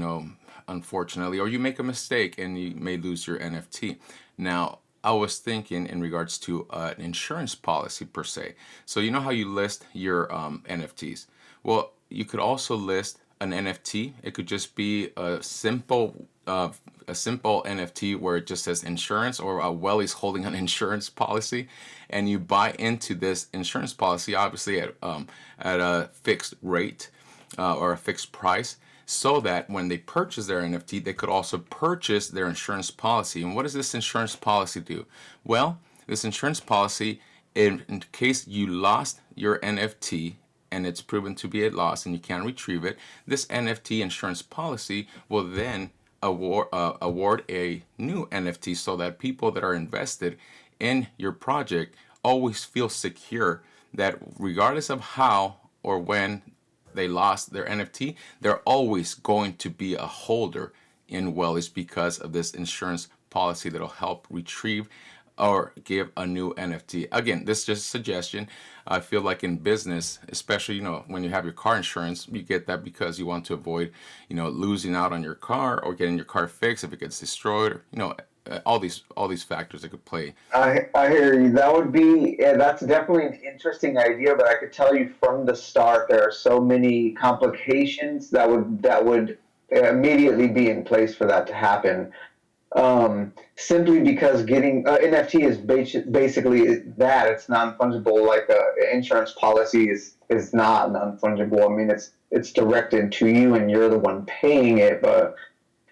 unfortunately, or you make a mistake and you may lose your NFT. Now, I was thinking in regards to an insurance policy per se. So you know how you list your NFTs. Well, you could also list an NFT. It could just be a simple NFT where it just says insurance, or Wellys holding an insurance policy, and you buy into this insurance policy, obviously at a fixed rate or a fixed price, so that when they purchase their NFT, they could also purchase their insurance policy. And what does this insurance policy do? Well, this insurance policy, in case you lost your NFT and it's proven to be a loss and you can't retrieve it, this NFT insurance policy will then award a new NFT, so that people that are invested in your project always feel secure that regardless of how or when they lost their NFT, they're always going to be a holder in Wellys because of this insurance policy that'll help retrieve or give a new NFT. Again, this is just a suggestion. I feel like in business, especially when you have your car insurance, you get that because you want to avoid losing out on your car or getting your car fixed if it gets destroyed, or all these factors that could play. I hear you. That's definitely an interesting idea, but I could tell you from the start there are so many complications that would immediately be in place for that to happen. Simply because getting NFT is basically that it's non-fungible. Like insurance policy is not non-fungible. I mean, it's directed to you, and you're the one paying it, but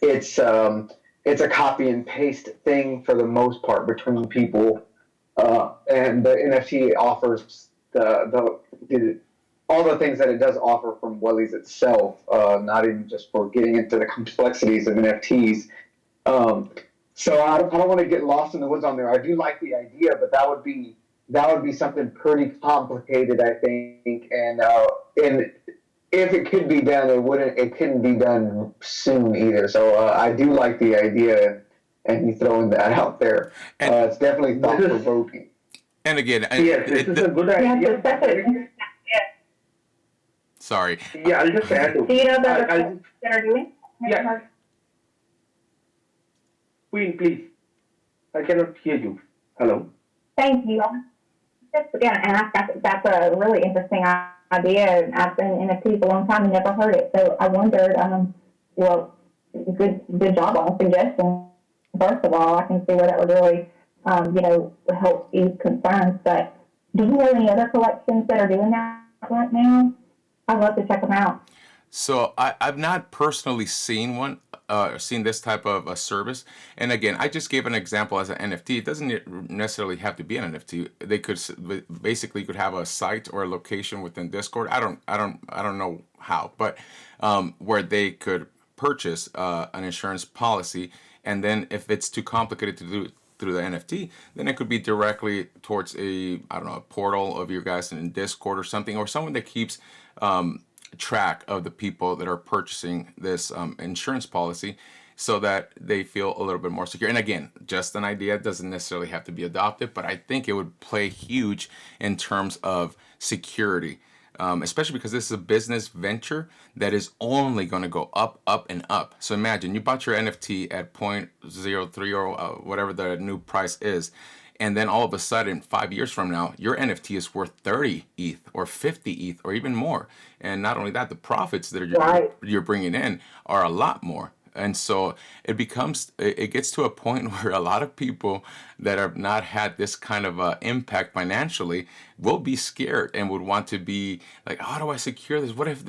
it's a copy and paste thing for the most part between people, and the NFT offers the all the things that it does offer from Wellys itself. Not even just for getting into the complexities of NFTs. So I don't want to get lost in the woods on there. I do like the idea, but that would be something pretty complicated, I think. And if it could be done, it couldn't be done soon either. So I do like the idea, and you throwing that out there. And It's definitely thought provoking. and again, Yes, this is a good idea. sorry. Yeah, I'll just add. Do you know the I'll reports that are doing? Yeah. Queen, please. I cannot hear you. Hello. Thank you. I'm just going to ask. I think that's a really interesting idea. I've been in NFTs a long time and never heard it. So I wondered, well, good job on the suggestion. First of all, I can see where that would really, help ease concerns. But do you know any other collections that are doing that right now? I'd love to check them out. So I've not personally seen one seen this type of a service. And again, I just gave an example as an NFT. It doesn't necessarily have to be an NFT. They could basically could have a site or a location within Discord. I don't know how, but where they could purchase an insurance policy, and then if it's too complicated to do through the NFT, then it could be directly towards a, I don't know, a portal of your guys in Discord or something, or someone that keeps track of the people that are purchasing this insurance policy, so that they feel a little bit more secure. And again, just an idea, doesn't necessarily have to be adopted, but I think it would play huge in terms of security. Especially because this is a business venture that is only going to go up, up, and up. So imagine you bought your NFT at 0.03 or whatever the new price is, and then all of a sudden, 5 years from now, your NFT is worth 30 ETH or 50 ETH or even more. And not only that, the profits that you're bringing in are a lot more. And so it gets to a point where a lot of people that have not had this kind of impact financially will be scared and would want to be like, how do I secure this? What if,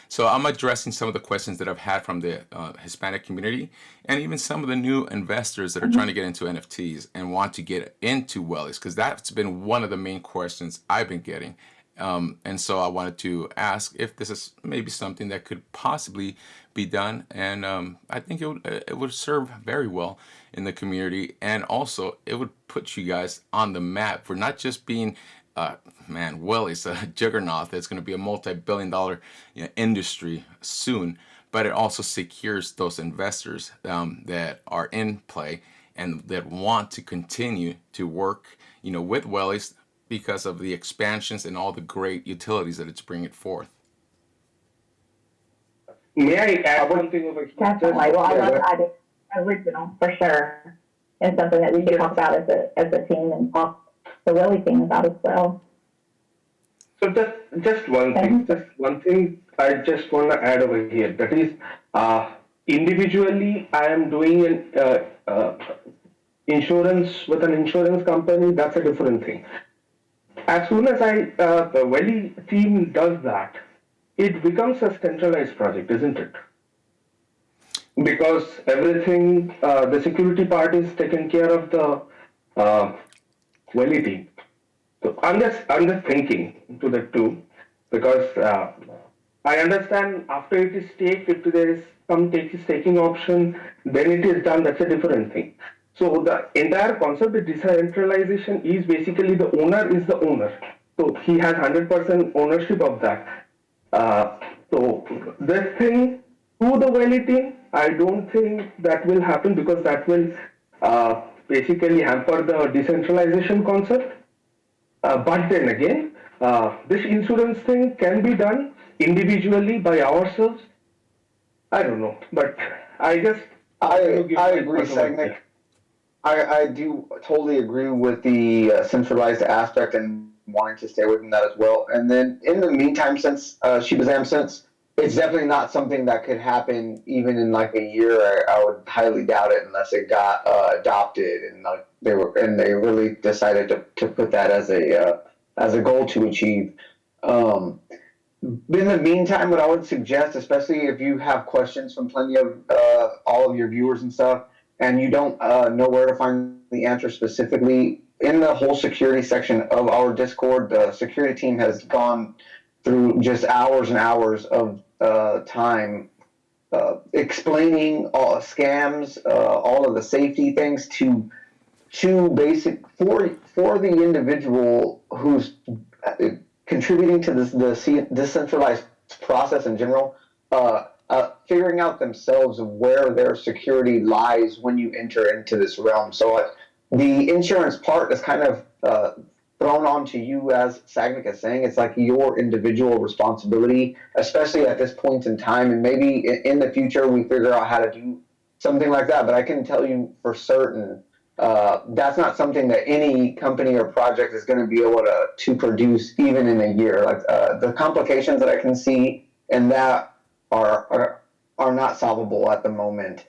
so I'm addressing some of the questions that I've had from the Hispanic community, and even some of the new investors that are trying to get into NFTs and want to get into Wellys, because that's been one of the main questions I've been getting. And so I wanted to ask if this is maybe something that could possibly be done, and I think it would serve very well in the community, and also it would put you guys on the map for not just being, well, it's a juggernaut that's going to be a multi-billion-dollar industry soon, but it also secures those investors that are in play and that want to continue to work, with Wellys, because of the expansions and all the great utilities that it's bringing forth. May I add something over here? Definitely. Well, I love that original for sure. It's something that we should talk about as a team and talk the Willie team about as well. So just one thing I just want to add over here. That is, individually, I am doing an insurance with an insurance company. That's a different thing. As soon as the Welly team does that, it becomes a centralized project, isn't it? Because everything, the security part is taken care of the Welly team. So I'm just thinking to the two, because I understand after it is staked, if there is some staking option, then it is done. That's a different thing. So the entire concept of decentralization is basically the owner is the owner. So he has 100% ownership of that. So this thing to the Welly team, I don't think that will happen, because that will basically hamper the decentralization concept. But then again, this insurance thing can be done individually by ourselves. I don't know, but I agree, Sagnik. I do totally agree with the centralized aspect and wanting to stay within that as well. And then in the meantime, since since it's definitely not something that could happen even in like a year, I would highly doubt it unless it got adopted and they really decided to put that as a goal to achieve. In the meantime, what I would suggest, especially if you have questions from plenty of all of your viewers and stuff, and you don't know where to find the answer specifically, in the whole security section of our Discord, the security team has gone through just hours and hours of time explaining all scams, all of the safety things to basic for the individual who's contributing to the decentralized process in general. Figuring out themselves where their security lies when you enter into this realm. So the insurance part is kind of thrown onto you, as Sagnik is saying. It's like your individual responsibility, especially at this point in time. And maybe in the future we figure out how to do something like that. But I can tell you for certain that's not something that any company or project is going to be able to produce even in a year. Like the complications that I can see in that are not solvable at the moment.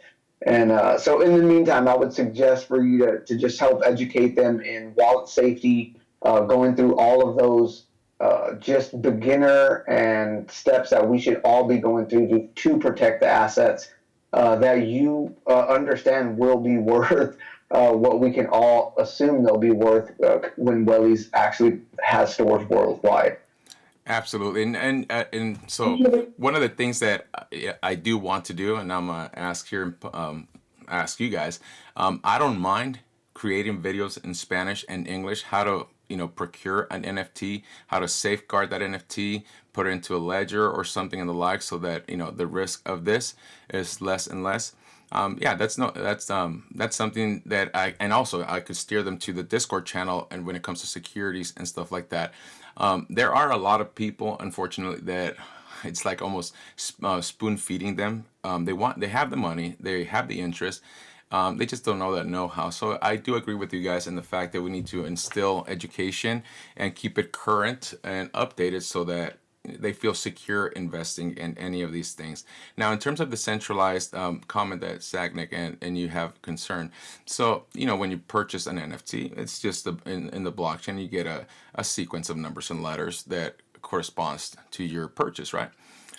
And so in the meantime, I would suggest for you to just help educate them in wallet safety, going through all of those just beginner and steps that we should all be going through to protect the assets. that you understand will be worth what we can all assume they'll be worth when Wellys actually has stores worldwide. Absolutely, and so one of the things that I do want to do, and I'm gonna ask here, ask you guys, I don't mind creating videos in Spanish and English, how to procure an NFT, how to safeguard that NFT, put it into a ledger or something in the like, so that the risk of this is less and less. Yeah, that's something that I could steer them to the Discord channel, and when it comes to securities and stuff like that. There are a lot of people, unfortunately, that it's like almost spoon feeding them. They have the money, they have the interest, they just don't know that know-how. So I do agree with you guys in the fact that we need to instill education and keep it current and updated so that they feel secure investing in any of these things. Now, in terms of the centralized comment that Sagnick and you have concern, so when you purchase an NFT, it's just in the blockchain you get a sequence of numbers and letters that corresponds to your purchase, right?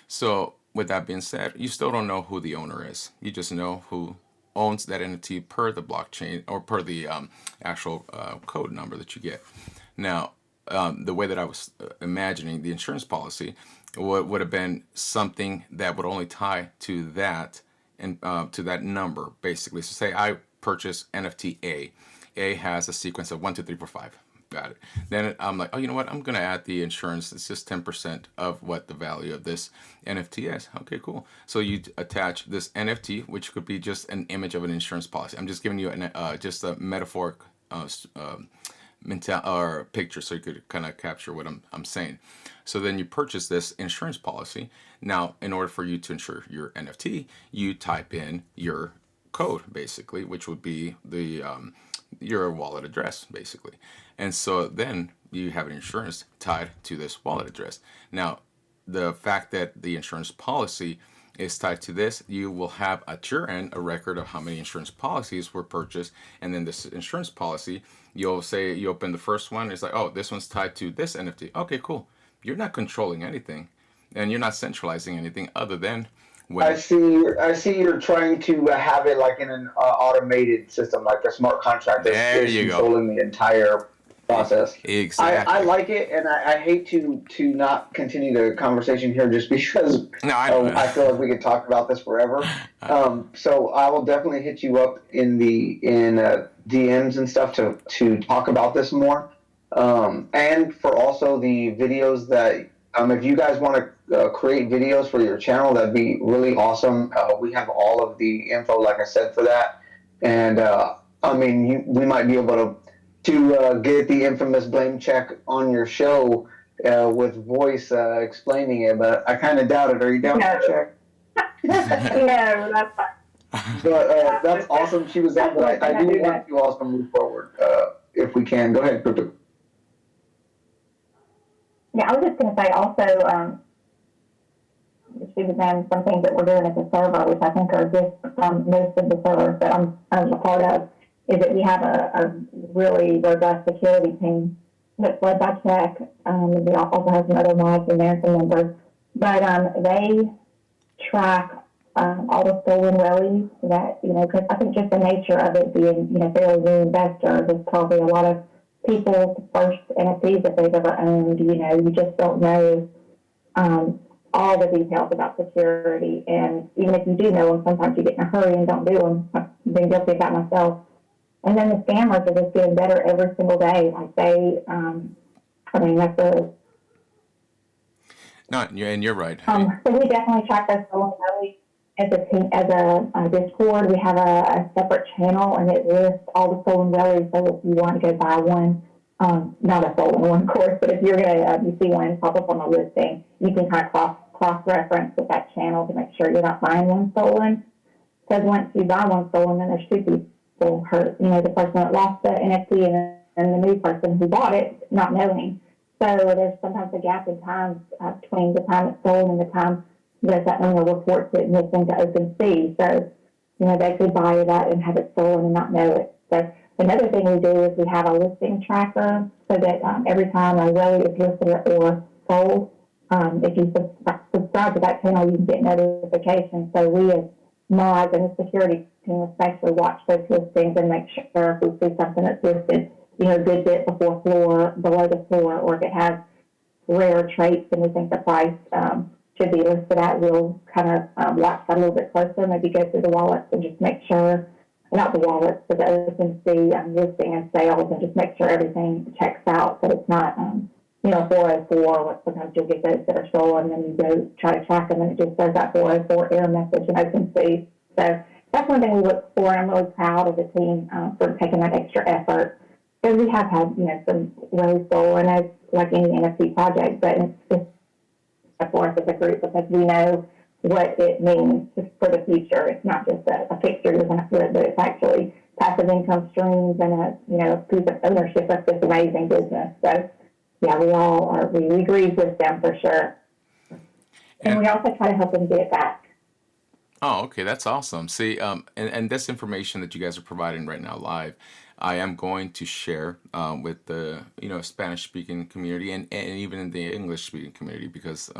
So with that being said, you still don't know who the owner is. You just know who owns that entity per the blockchain or per the actual code number that you get. Now, the way that I was imagining the insurance policy would have been something that would only tie to that and to that number, basically. So say I purchase NFT A. A has a sequence of 1, 2, 3, 4, 5. Got it. Then I'm like, oh, you know what? I'm going to add the insurance. It's just 10% of what the value of this NFT is. Okay, cool. So you attach this NFT, which could be just an image of an insurance policy. I'm just giving you just a metaphoric or picture so you could kind of capture what I'm saying. So then you purchase this insurance policy. Now, in order for you to insure your NFT, you type in your code, basically, which would be the your wallet address, basically. And so then you have an insurance tied to this wallet address. Now, the fact that the insurance policy is tied to this, you will have at your end a record of how many insurance policies were purchased. And then this insurance policy, you'll say you open the first one, it's like, oh, this one's tied to this NFT. Okay, cool. You're not controlling anything, and you're not centralizing anything other than when I see. You're trying to have it like in an automated system, like a smart contract there that's you go. controlling the entire process. Exactly. I like it, and I hate to not continue the conversation here just because No, I know. I feel like we could talk about this forever. So I will definitely hit you up in DMs and stuff to talk about this more, and for also the videos that if you guys want to create videos for your channel, that'd be really awesome. We have all of the info, like I said, for that, and I mean, we might be able to get the infamous blame check on your show with voice explaining it, but I kind of doubt it. Are you down for check? No, that's fine. But that's awesome. She was on, but I do want to also move forward if we can. Go ahead, Crypto. Yeah, I was just going to say also, she was saying some things that we're doing at the server, which I think are just most of the servers that I'm a part of, is that we have a really robust security team that's led by Czech. We also have some other mods in there, some members. But they track all the stolen Wellys that, because I think just the nature of it being, fairly new investors, there's probably a lot of people's first NFTs that they've ever owned. You just don't know all the details about security. And even if you do know them, sometimes you get in a hurry and don't do them. I've been guilty of that myself. And then the scammers are just getting better every single day. Like that's a... No, and you're right. So we definitely track those stolen Wellys. As a team, as a Discord, we have a separate channel, and it lists all the stolen Wellys. So if you want to go buy one, not a stolen one, of course, but if you're gonna, you see one pop up on the listing, you can kind of cross reference with that channel to make sure you're not buying one stolen. Because once you buy one stolen, then there's two people hurt. The person that lost the NFT and the new person who bought it, not knowing. So there's sometimes a gap in time between the time it's sold and the time that owner reports it missing to OpenSea. So, they could buy that and have it stolen and not know it. So another thing we do is we have a listing tracker so that every time a Welly is listed or sold, if you subscribe to that channel, you can get notifications. So we as mods and the security team especially watch those listings and make sure if we see something that's listed, a good bit below the floor, or if it has rare traits and we think the price should be listed at, we'll kind of watch that a little bit closer, maybe go through the wallets and just make sure, not the wallets, but the OpenSea listing and sales, and just make sure everything checks out, so it's not, 404, sometimes you'll get those that are stolen, and then you go try to track them, and it just says that 404 error message in OpenSea. So that's one thing we look for, and I'm really proud of the team for taking that extra effort. Because we have had, some really stolen as like any NFT project, but it's for us as a group because we know what it means for the future. It's not just a picture you're going to flip, but it's actually passive income streams and a piece of ownership of this amazing business. So yeah, we grieve with them for sure, and we also try to help them get it back. Oh, okay, that's awesome. See, and this information that you guys are providing right now live, I am going to share with the Spanish speaking community and even in the English speaking community because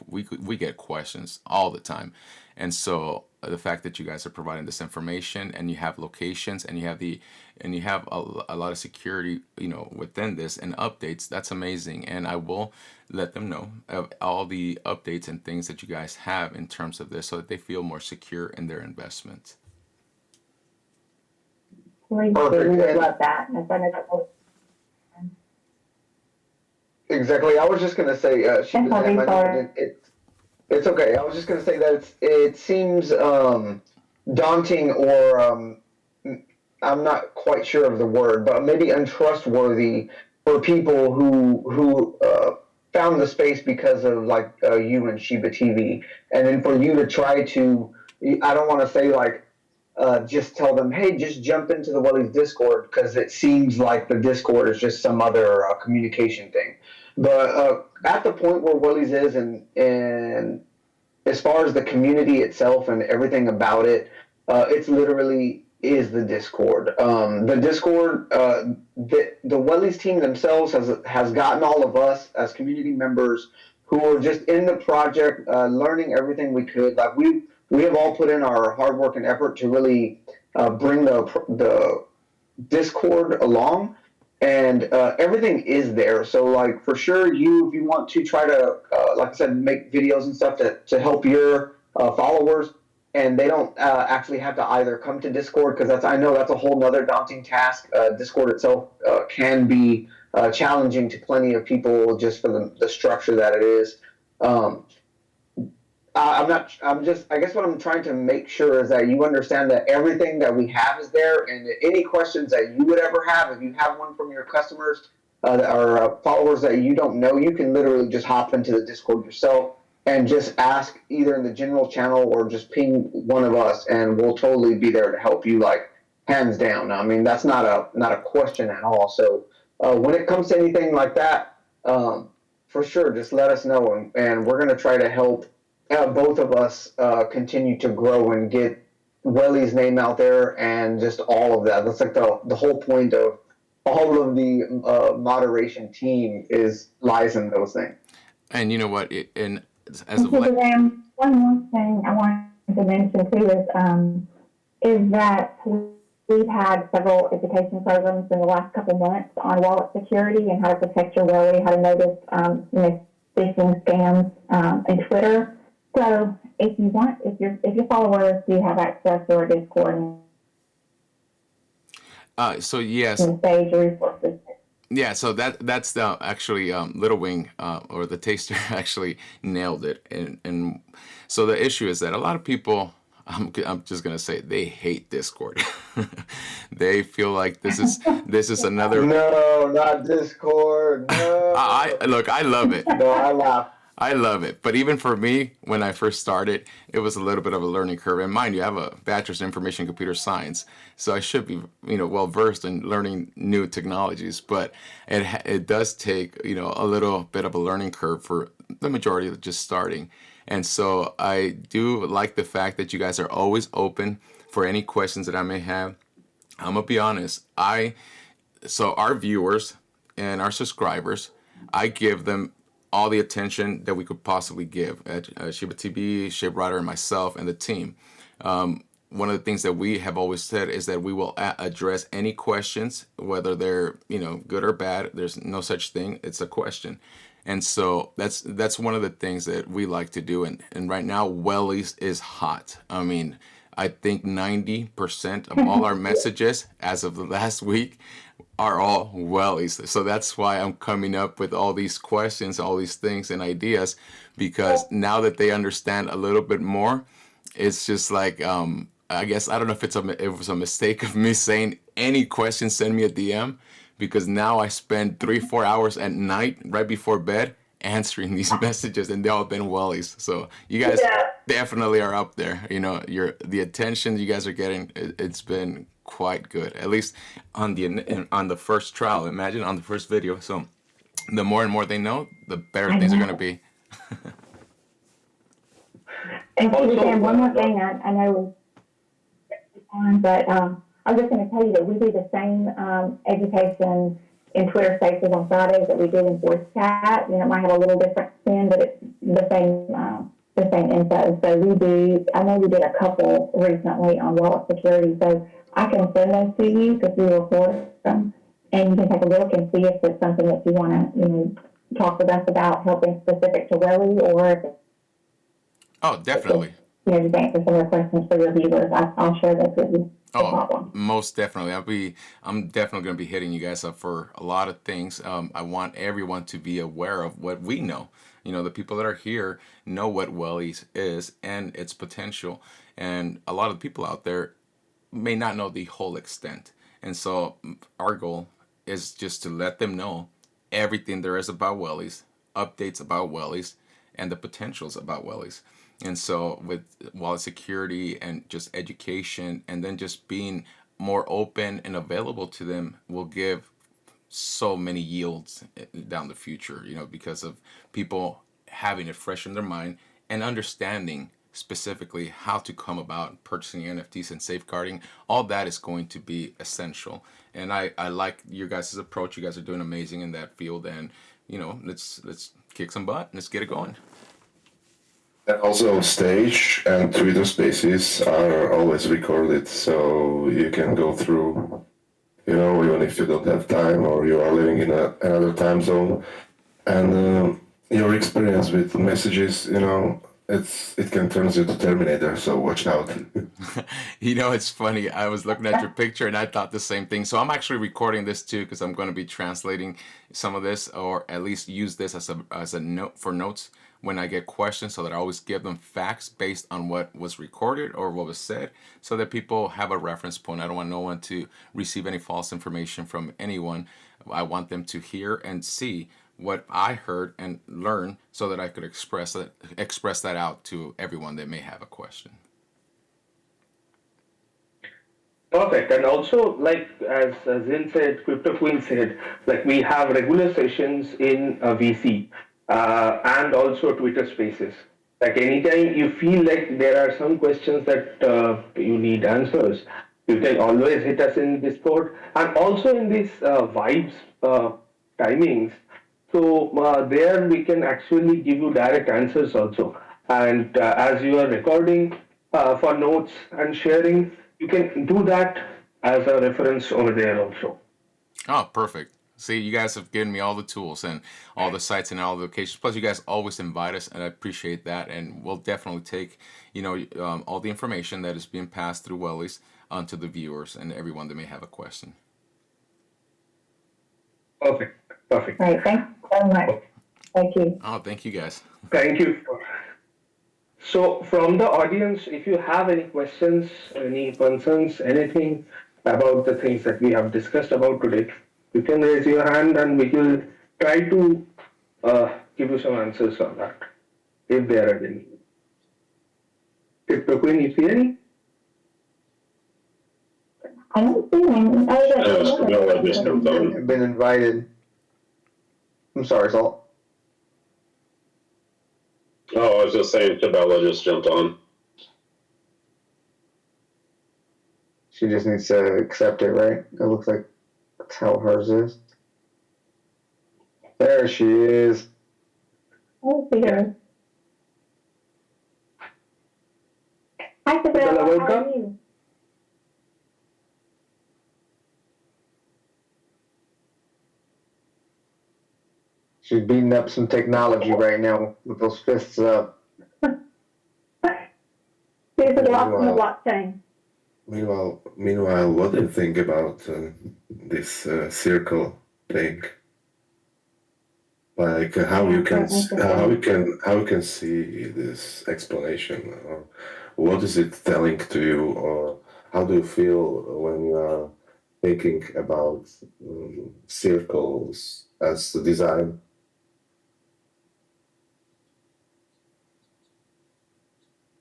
we get questions all the time, and so the fact that you guys are providing this information and you have locations and you have a lot of security within this and updates, that's amazing, and I will let them know of all the updates and things that you guys have in terms of this so that they feel more secure in their investment. We would love that. Exactly. I was just going to say, it's okay. I was just going to say that it seems daunting, or I'm not quite sure of the word, but maybe untrustworthy for people who found the space because of like you and ShibaTV, and then for you to try to, I don't want to say like just tell them, hey, just jump into the Wellys Discord, because it seems like the Discord is just some other communication thing. But at the point where Wellys is, and as far as the community itself and everything about it, it's literally is the Discord. The Discord, the Wellys team themselves has gotten all of us as community members who were just in the project, learning everything we could. Like we have all put in our hard work and effort to really bring the Discord along, and everything is there. So like for sure, if you want to try to like I said, make videos and stuff to help your followers, and they don't actually have to either come to Discord, because I know that's a whole nother daunting task. Discord itself can be challenging to plenty of people just for the structure that it is. I guess what I'm trying to make sure is that you understand that everything that we have is there, and any questions that you would ever have, if you have one from your customers or followers that you don't know, you can literally just hop into the Discord yourself and just ask either in the general channel or just ping one of us, and we'll totally be there to help you, like hands down. I mean, that's not a question at all. So when it comes to anything like that, for sure, just let us know, and we're going to try to help both of us continue to grow and get Welly's name out there, and just all of that. That's like the whole point of all of the moderation team lies in those things. And you know what? One more thing I wanted to mention too is that we've had several education programs in the last couple months on wallet security and how to protect your Welly, how to notice phishing scams, and Twitter. So if your followers do have access to our Discord, So yes, stage resources. yeah. So that's the actually Little Wing or the Taster actually nailed it, and so the issue is that a lot of people. I'm just gonna say they hate Discord. They feel like this is another. No, not Discord. No. I look. I love it. No, I laugh. I love it. But even for me, when I first started, it was a little bit of a learning curve. And mind you, I have a bachelor's in information computer science, so I should be, well versed in learning new technologies. But it does take, a little bit of a learning curve for the majority of just starting. And so I do like the fact that you guys are always open for any questions that I may have. I'm gonna be honest. So our viewers and our subscribers, I give them all the attention that we could possibly give at ShibaTV, ShapeRider, and myself and the team. One of the things that we have always said is that we will address any questions, whether they're good or bad. There's no such thing. It's a question, and so that's one of the things that we like to do. And right now, Wellys is hot. I mean, I think 90% of all our messages as of the last week are all Wellys. So that's why I'm coming up with all these questions, all these things and ideas, because now that they understand a little bit more, it's just like I guess I don't know if it was a mistake of me saying any question, send me a DM, because now I spend 3-4 hours at night right before bed answering these messages, and they all been Wellies. So you guys definitely are up there. The attention you guys are getting, it's been quite good. At least on the first trial. Imagine on the first video. So the more and more they know, the better things are going to be. And Sam, one more thing, I know but I was just going to tell you that we do the same education in Twitter Spaces on Fridays that we do in voice chat. It might have a little different spin, but it's the same info. So I know we did a couple recently on wallet security, so I can send those to you because we record them, and you can take a look and see if it's something that you want to, talk with us about, helping specific to Welly, or if it's Oh, definitely. just answer some of the questions for your viewers. I'll share those with you. Oh, most definitely. I'm definitely going to be hitting you guys up for a lot of things. I want everyone to be aware of what we know. The people that are here know what Wellys is and its potential. And a lot of people out there may not know the whole extent. And so our goal is just to let them know everything there is about Wellys, updates about Wellys, and the potentials about Wellys. And so with wallet security and just education, and then just being more open and available to them, will give so many yields down the future, because of people having it fresh in their mind and understanding specifically how to come about purchasing NFTs and safeguarding. All that is going to be essential. And I like your guys' approach. You guys are doing amazing in that field, and let's kick some butt. Let's get it going. And also, stage and Twitter spaces are always recorded, so you can go through, even if you don't have time or you are living in another time zone. And your experience with messages, it can turn you to Terminator, so watch out. It's funny. I was looking at your picture and I thought the same thing. So I'm actually recording this too, because I'm going to be translating some of this, or at least use this as a note for notes when I get questions, so that I always give them facts based on what was recorded or what was said, so that people have a reference point. I don't want no one to receive any false information from anyone. I want them to hear and see what I heard and learn, so that I could express that out to everyone that may have a question. Perfect. And also, like as Zin said, Crypto Queen said, like we have regular sessions in VC and also Twitter Spaces. Like anytime you feel like there are some questions that you need answers, you can always hit us in Discord, and also in these vibes timings. So there we can actually give you direct answers also. And as you are recording for notes and sharing, you can do that as a reference over there also. Oh, perfect. See, you guys have given me all the tools and all the sites and all the locations. Plus, you guys always invite us, and I appreciate that. And we'll definitely take, all the information that is being passed through Wellys onto the viewers and everyone that may have a question. Perfect. Perfect. Right. Thanks so much. Thank you. Oh, thank you guys. Thank you. So, from the audience, if you have any questions, any concerns, anything about the things that we have discussed about today, you can raise your hand and we will try to give you some answers on that, if there are any. Crypto Queen, you see any? I don't see any. I've been invited. I'm sorry, Salt. Oh, I was just saying, Cabela just jumped on. She just needs to accept it, right? It looks like that's how hers is. There she is. Oh, dear. Hi, Isabella, Isabella. How are welcome. you? She's beating up some technology right now with those fists up. She's lost in the Meanwhile, blockchain. meanwhile, what do you think about this circle thing? Like how you Yeah, can so interesting. how you can see this explanation, or what is it telling to you, or how do you feel when you are thinking about circles as the design?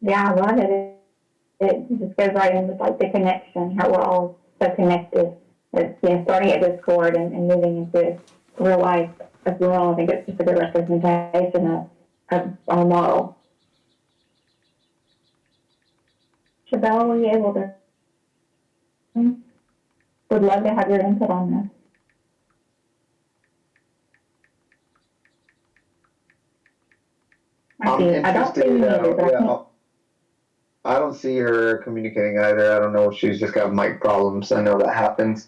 Yeah, I love it. It just goes right in with like the connection, how we're all so connected. It's, starting at Discord and moving into real life as well. I think it's just a good representation of our model. Shabelle, were you able to? Would love to have your input on this. I'm I don't see you interested. muted, but I can't. I don't see her communicating either. I don't know if she's just got mic problems. I know that happens.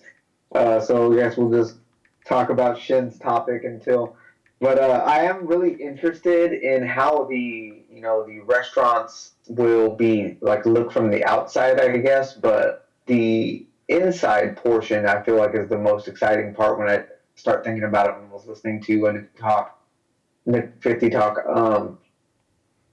So I guess we'll just talk about Shin's topic until. But I am really interested in how the restaurants will be like look from the outside, I guess. But the inside portion, I feel like, is the most exciting part when I start thinking about it. When I was listening to Nick 50 talk.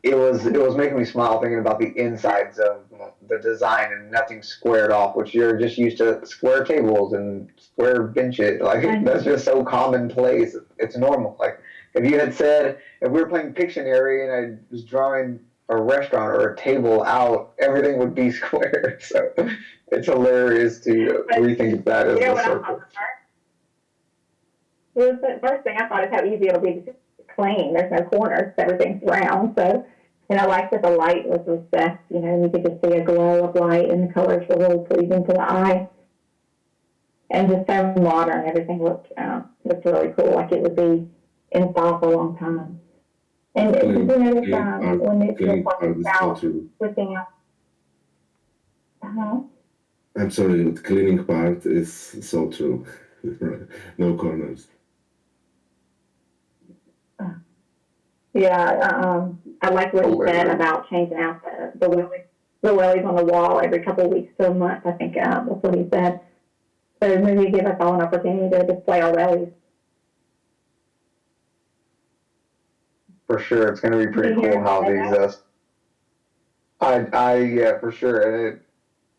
It was making me smile thinking about the insides of the design and nothing squared off, which you're just used to square tables and square benches. Like that's just so commonplace. It's normal. Like if you had said if we were playing Pictionary and I was drawing a restaurant or a table out, everything would be square. So it's hilarious to rethink that as a What I circle. thought the first thing I thought is how easy it'll be to clean. There's no corners, everything's round. So, and I liked that the light was recessed. You could just see a glow of light, and the colors were really pleasing to the eye, and just so modern. Everything looked really cool, like it would be in style for a long time. And did you notice when it was talking about switching out? I'm sorry, the cleaning part is so true. No corners. Yeah, I like what you said about changing out the wellies on the wall every couple of weeks to a month. I think that's what he said. So maybe give us all an opportunity to display our wellies. For sure, it's going to be pretty cool how they exist. Yeah, for sure. And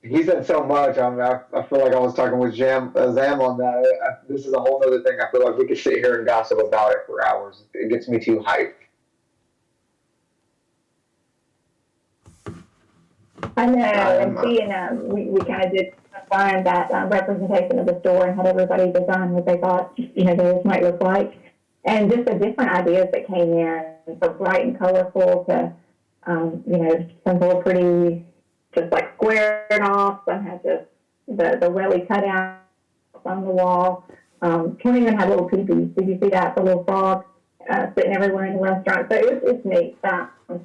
he said so much. I feel like I was talking with Zam on that. This is a whole other thing. I feel like we could sit here and gossip about it for hours. It gets me too hyped. I know, and seeing we kind of did find that representation of the store and had everybody design what they thought theirs might look like, and just the different ideas that came in, from bright and colorful to some were pretty just like squared off. Some had just the welly cut out on the wall. Some even had little peepees. Did you see that? The little frog sitting everywhere in the restaurant. So it's neat.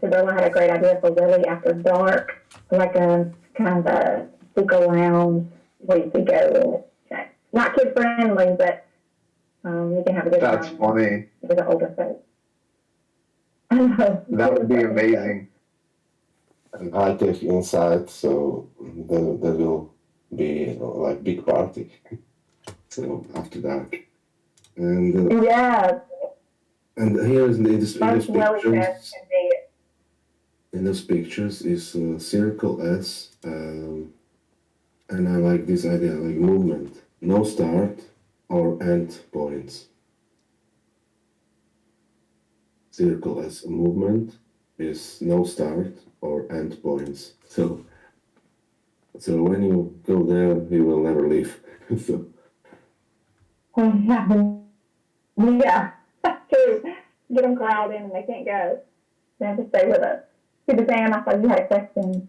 Sabella had a great idea for welly after dark, like a kind of a hookah lounge where you could go. Not kid friendly, but you can have a good time. That's funny. With the older folks. That would be amazing. And high tech inside, so there will be like big party. So after dark, and yeah. And here in these pictures, in those pictures is circle S, and I like this idea, like movement, no start or end points. Circle as a movement is no start or end points. So when you go there, you will never leave. So. Yeah, true. Get them corralled in and they can't go. They have to stay with us. Super Sam, I thought you had a question.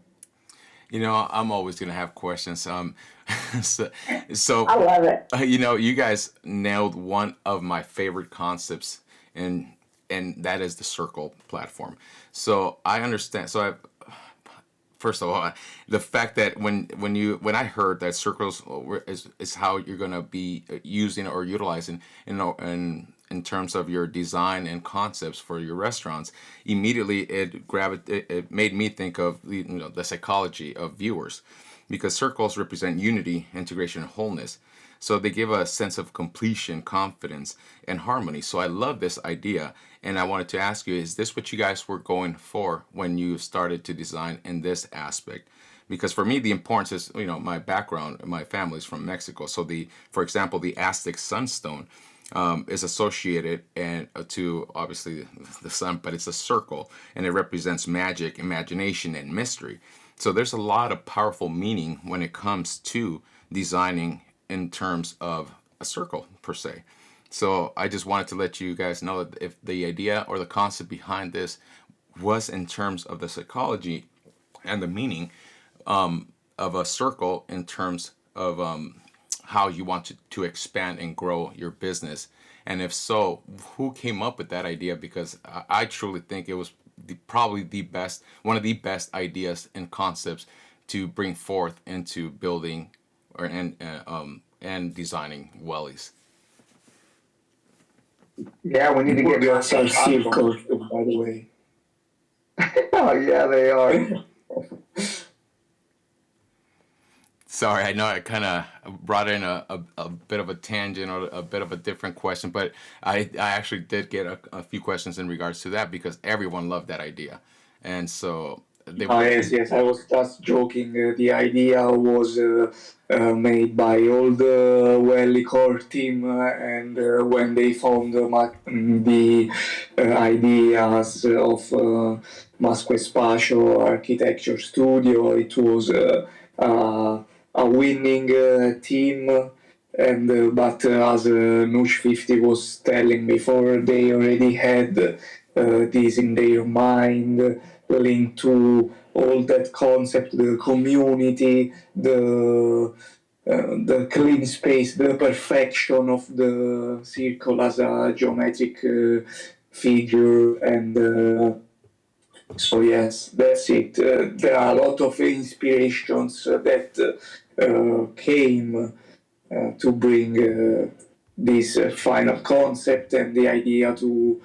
I'm always gonna have questions. So I love it. You guys nailed one of my favorite concepts, and that is the circle platform. So I understand. So first of all, the fact that when I heard that circles is how you're gonna be using or utilizing, in terms of your design and concepts for your restaurants, immediately it made me think of the psychology of viewers, because circles represent unity, integration, and wholeness. So they give a sense of completion, confidence, and harmony. So I love this idea. And I wanted to ask you, is this what you guys were going for when you started to design in this aspect? Because for me, the importance is, my background, my family's from Mexico. So for example, the Aztec sunstone is associated and to obviously the sun, but it's a circle and it represents magic, imagination, and mystery. So there's a lot of powerful meaning when it comes to designing in terms of a circle per se. So I just wanted to let you guys know that if the idea or the concept behind this was in terms of the psychology and the meaning of a circle in terms of how you want to expand and grow your business. And if so, who came up with that idea? Because I truly think it was probably the best, one of the best ideas and concepts to bring forth into building and designing Wellys. Yeah, we need to get Burgers are circle. circles, by the way. Oh yeah, they are. Sorry, I know I kind of brought in a bit of a tangent or a bit of a different question, but I actually did get a few questions in regards to that because everyone loved that idea. And so they Yes, yes. I was just joking. The idea was made by all the Welly core team, and when they found the ideas of Masque Spatial Architecture Studio, it was a winning team. And but as Nush 50 was telling before, they already had this in their mind, linked to all that concept, the community, the clean space, the perfection of the circle as a geometric figure, and so yes, that's it. There are a lot of inspirations that came to bring this final concept and the idea to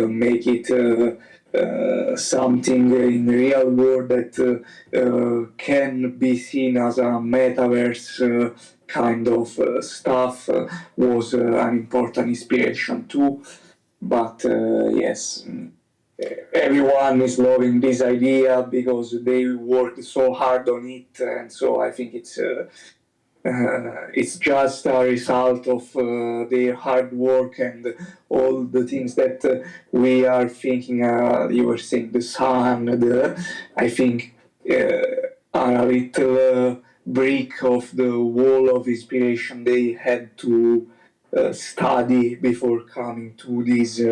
make it something in real world that can be seen as a metaverse kind of stuff was an important inspiration too. But yes, everyone is loving this idea because they worked so hard on it, and so I think it's just a result of their hard work and all the things that we are thinking. You were saying the sun, I think are a little brick of the wall of inspiration they had to study before coming to this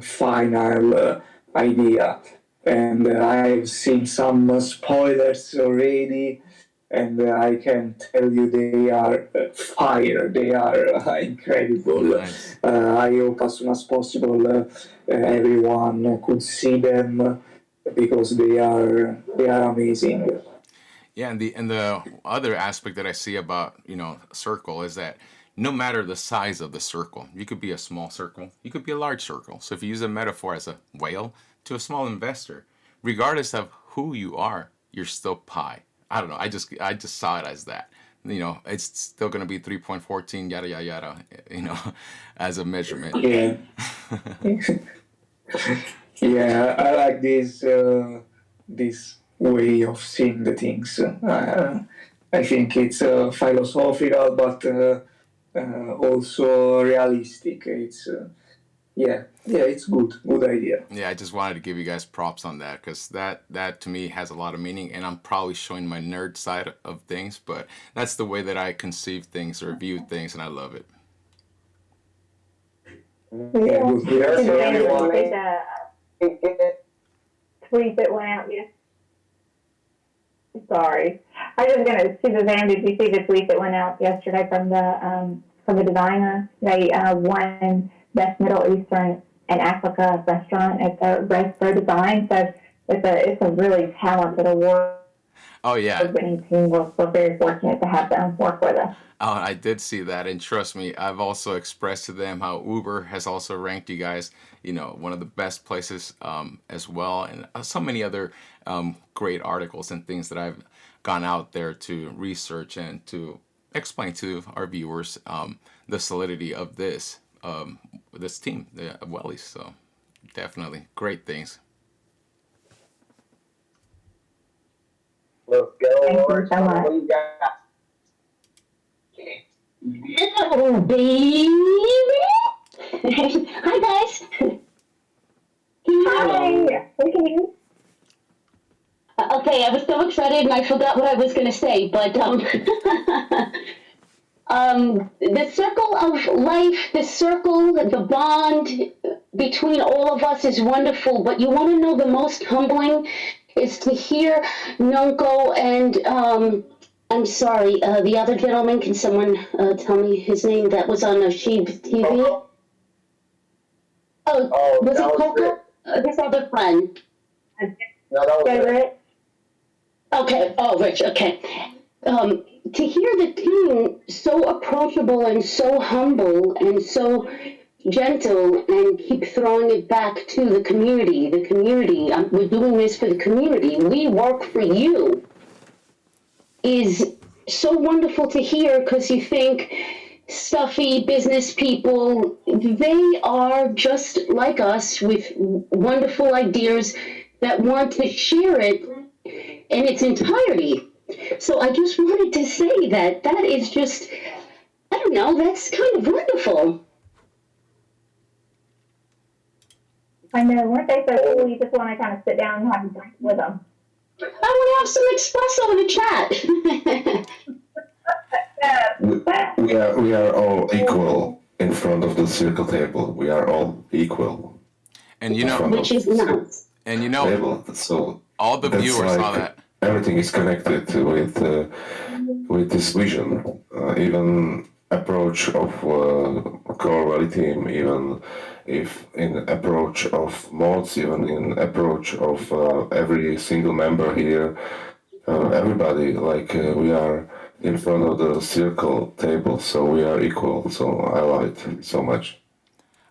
final idea. And I've seen some spoilers already, and I can tell you they are fire. They are incredible. Nice. I hope as soon as possible everyone could see them because they are amazing. Yeah, and the other aspect that I see about circle is that no matter the size of the circle, you could be a small circle, you could be a large circle. So if you use a metaphor as a whale to a small investor, regardless of who you are, you're still pi. I don't know. I just saw it as that. It's still gonna be 3.14 yada yada yada. As a measurement. Yeah, yeah, I like this way of seeing the things. I think it's philosophical, but also realistic. It's yeah, it's good idea. Yeah, I just wanted to give you guys props on that because that to me has a lot of meaning, and I'm probably showing my nerd side of things, but that's the way that I conceive things or view things, and I love it. Yeah, good. Did So Randy everyone, see the tweet that went out yesterday? Sorry. I was going to, Suzanne, did you see the tweet that went out yesterday from the designer? They won Best Middle Eastern and Africa restaurant at their design. So it's a really talented award Oh yeah. winning team. We're very fortunate to have them work with us. I did see that, and trust me, I've also expressed to them how Uber has also ranked you guys, one of the best places as well, and so many other great articles and things that I've gone out there to research and to explain to our viewers the solidity of this team, the Wellys. So definitely great things. Let's go, Thank you Lawrence. so much. What do you got? Hello, baby. Hi, guys. Hi. Okay. Okay, I was so excited and I forgot what I was going to say, but the circle of life, the circle, the bond between all of us is wonderful. But you want to know the most humbling is to hear Nonko and I'm sorry, the other gentleman. Can someone tell me his name? That was on ShibaTV. Oh, was it Coco? This other friend. No, that was Favorite? Okay. Oh, Rich. Okay. To hear the team so approachable and so humble and so gentle and keep throwing it back to the community. The community. We're doing this for the community. We work for you. Is so wonderful to hear because you think stuffy business people, they are just like us with wonderful ideas that want to share it in its entirety. So I just wanted to say that is just, I don't know, that's kind of wonderful. I know, weren't they so cool? You just want to kind of sit down and have a drink with them. I want to have some espresso in the chat. We are all equal in front of the circle table. We are all equal And in front Which of is the circle nice. and table. So all the that's viewers saw like that. everything is connected with this vision. Even approach of core valley team, even if in approach of mods, even in approach of every single member here, everybody like we are in front of the circle table, so we are equal. So I like it so much.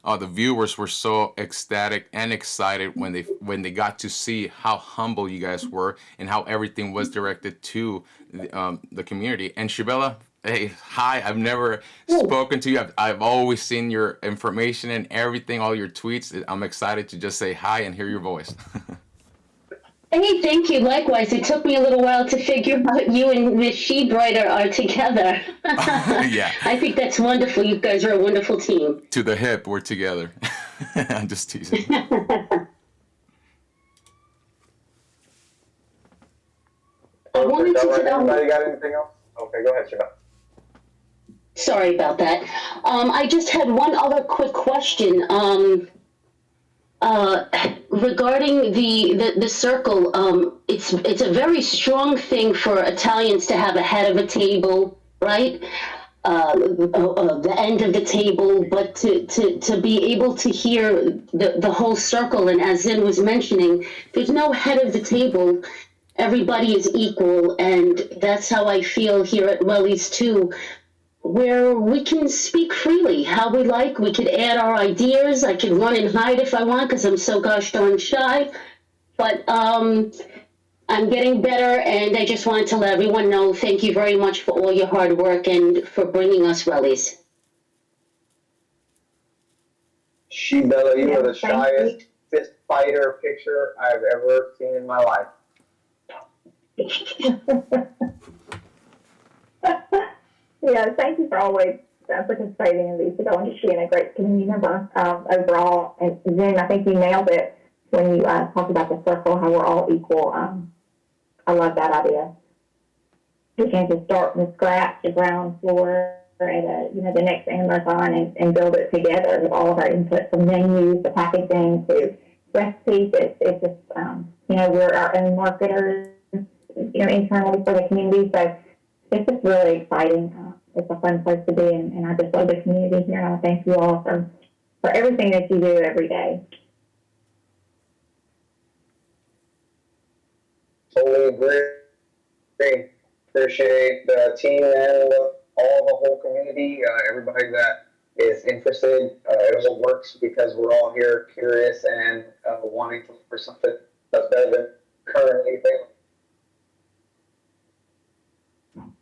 The viewers were so ecstatic and excited when they got to see how humble you guys were and how everything was directed to the community. And Shibella, hey, hi! I've never spoken to you. I've always seen your information and everything, all your tweets. I'm excited to just say hi and hear your voice. Hey, thank you. Likewise, it took me a little while to figure out you and Miss Shebrighter are together. Yeah, I think that's wonderful. You guys are a wonderful team. to the hip, we're together. I'm just teasing. I wanted to Anybody got anything else? Okay, go ahead, Shiva. Sorry about that. I just had one other quick question. Regarding the circle, it's a very strong thing for Italians to have a head of a table, right? The end of the table, but to be able to hear the whole circle, and as Zin was mentioning, there's no head of the table. Everybody is equal, and that's how I feel here at Wellys too, where we can speak freely how we like. We could add our ideas. I could run and hide if I want because I'm so gosh darn shy. But I'm getting better, and I just wanted to let everyone know thank you very much for all your hard work and for bringing us Wellys. Bella, you are the Thank shyest fist fighter picture I've ever seen in my life. Yeah, thank you for always participating in these. Going to being a great community member overall. And Jen, I think you nailed it when you talked about the circle, how we're all equal. I love that idea. We can just start from scratch, the ground floor, and the next Amazon and build it together with all of our input from menus to packaging to recipes. It's just we're our own marketers, internally for the community. So it's just really exciting. It's a fun place to be, and I just love the community here. And I thank you all for everything that you do every day. Totally agree. Appreciate the team and all the whole community, everybody that is interested. It all works because we're all here curious and wanting to look for something that's better than currently available.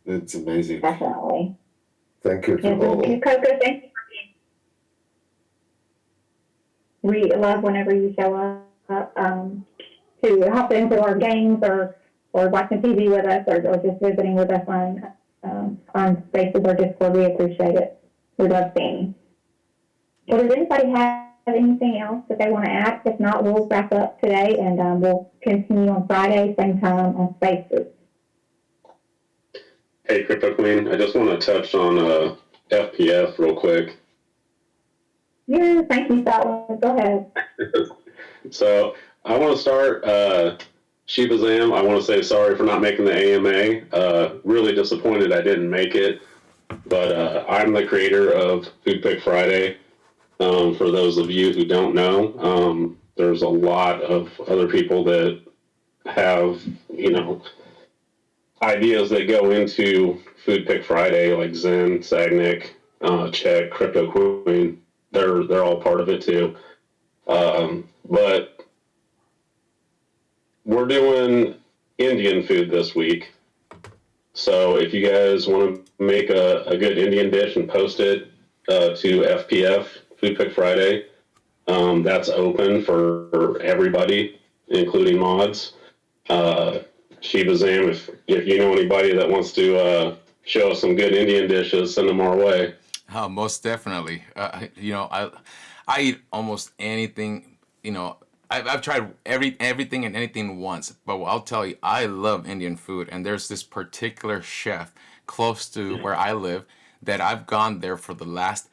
It's amazing. Definitely. Thank you to Yeah, all. thank you, Coco. Thank you for being. We love whenever you show up to hop into our games or watching TV with us or just visiting with us on Spaces or Discord. We appreciate it. We love seeing you. Well, does anybody have anything else that they want to add? If not, we'll wrap up today and we'll continue on Friday, same time on Spaces. Hey, Crypto Queen, I just want to touch on FPF real quick. Yeah, thank you, Scotland. Go ahead. So I want to start ShibaZam. I want to say sorry for not making the AMA. Really disappointed I didn't make it. But I'm the creator of Food Pick Friday. For those of you who don't know, there's a lot of other people that have, ideas that go into Food Pick Friday, like Zen, Sagnick, Check, Crypto Queen. They're all part of it too. But we're doing Indian food this week. So if you guys want to make a good Indian dish and post it to FPF, Food Pick Friday, that's open for everybody, including mods. ShibaZam, if you know anybody that wants to show us some good Indian dishes, send them our way. Oh, most definitely. I eat almost anything. I've tried everything and anything once, but I'll tell you, I love Indian food, and there's this particular chef close to where I live that I've gone there for the last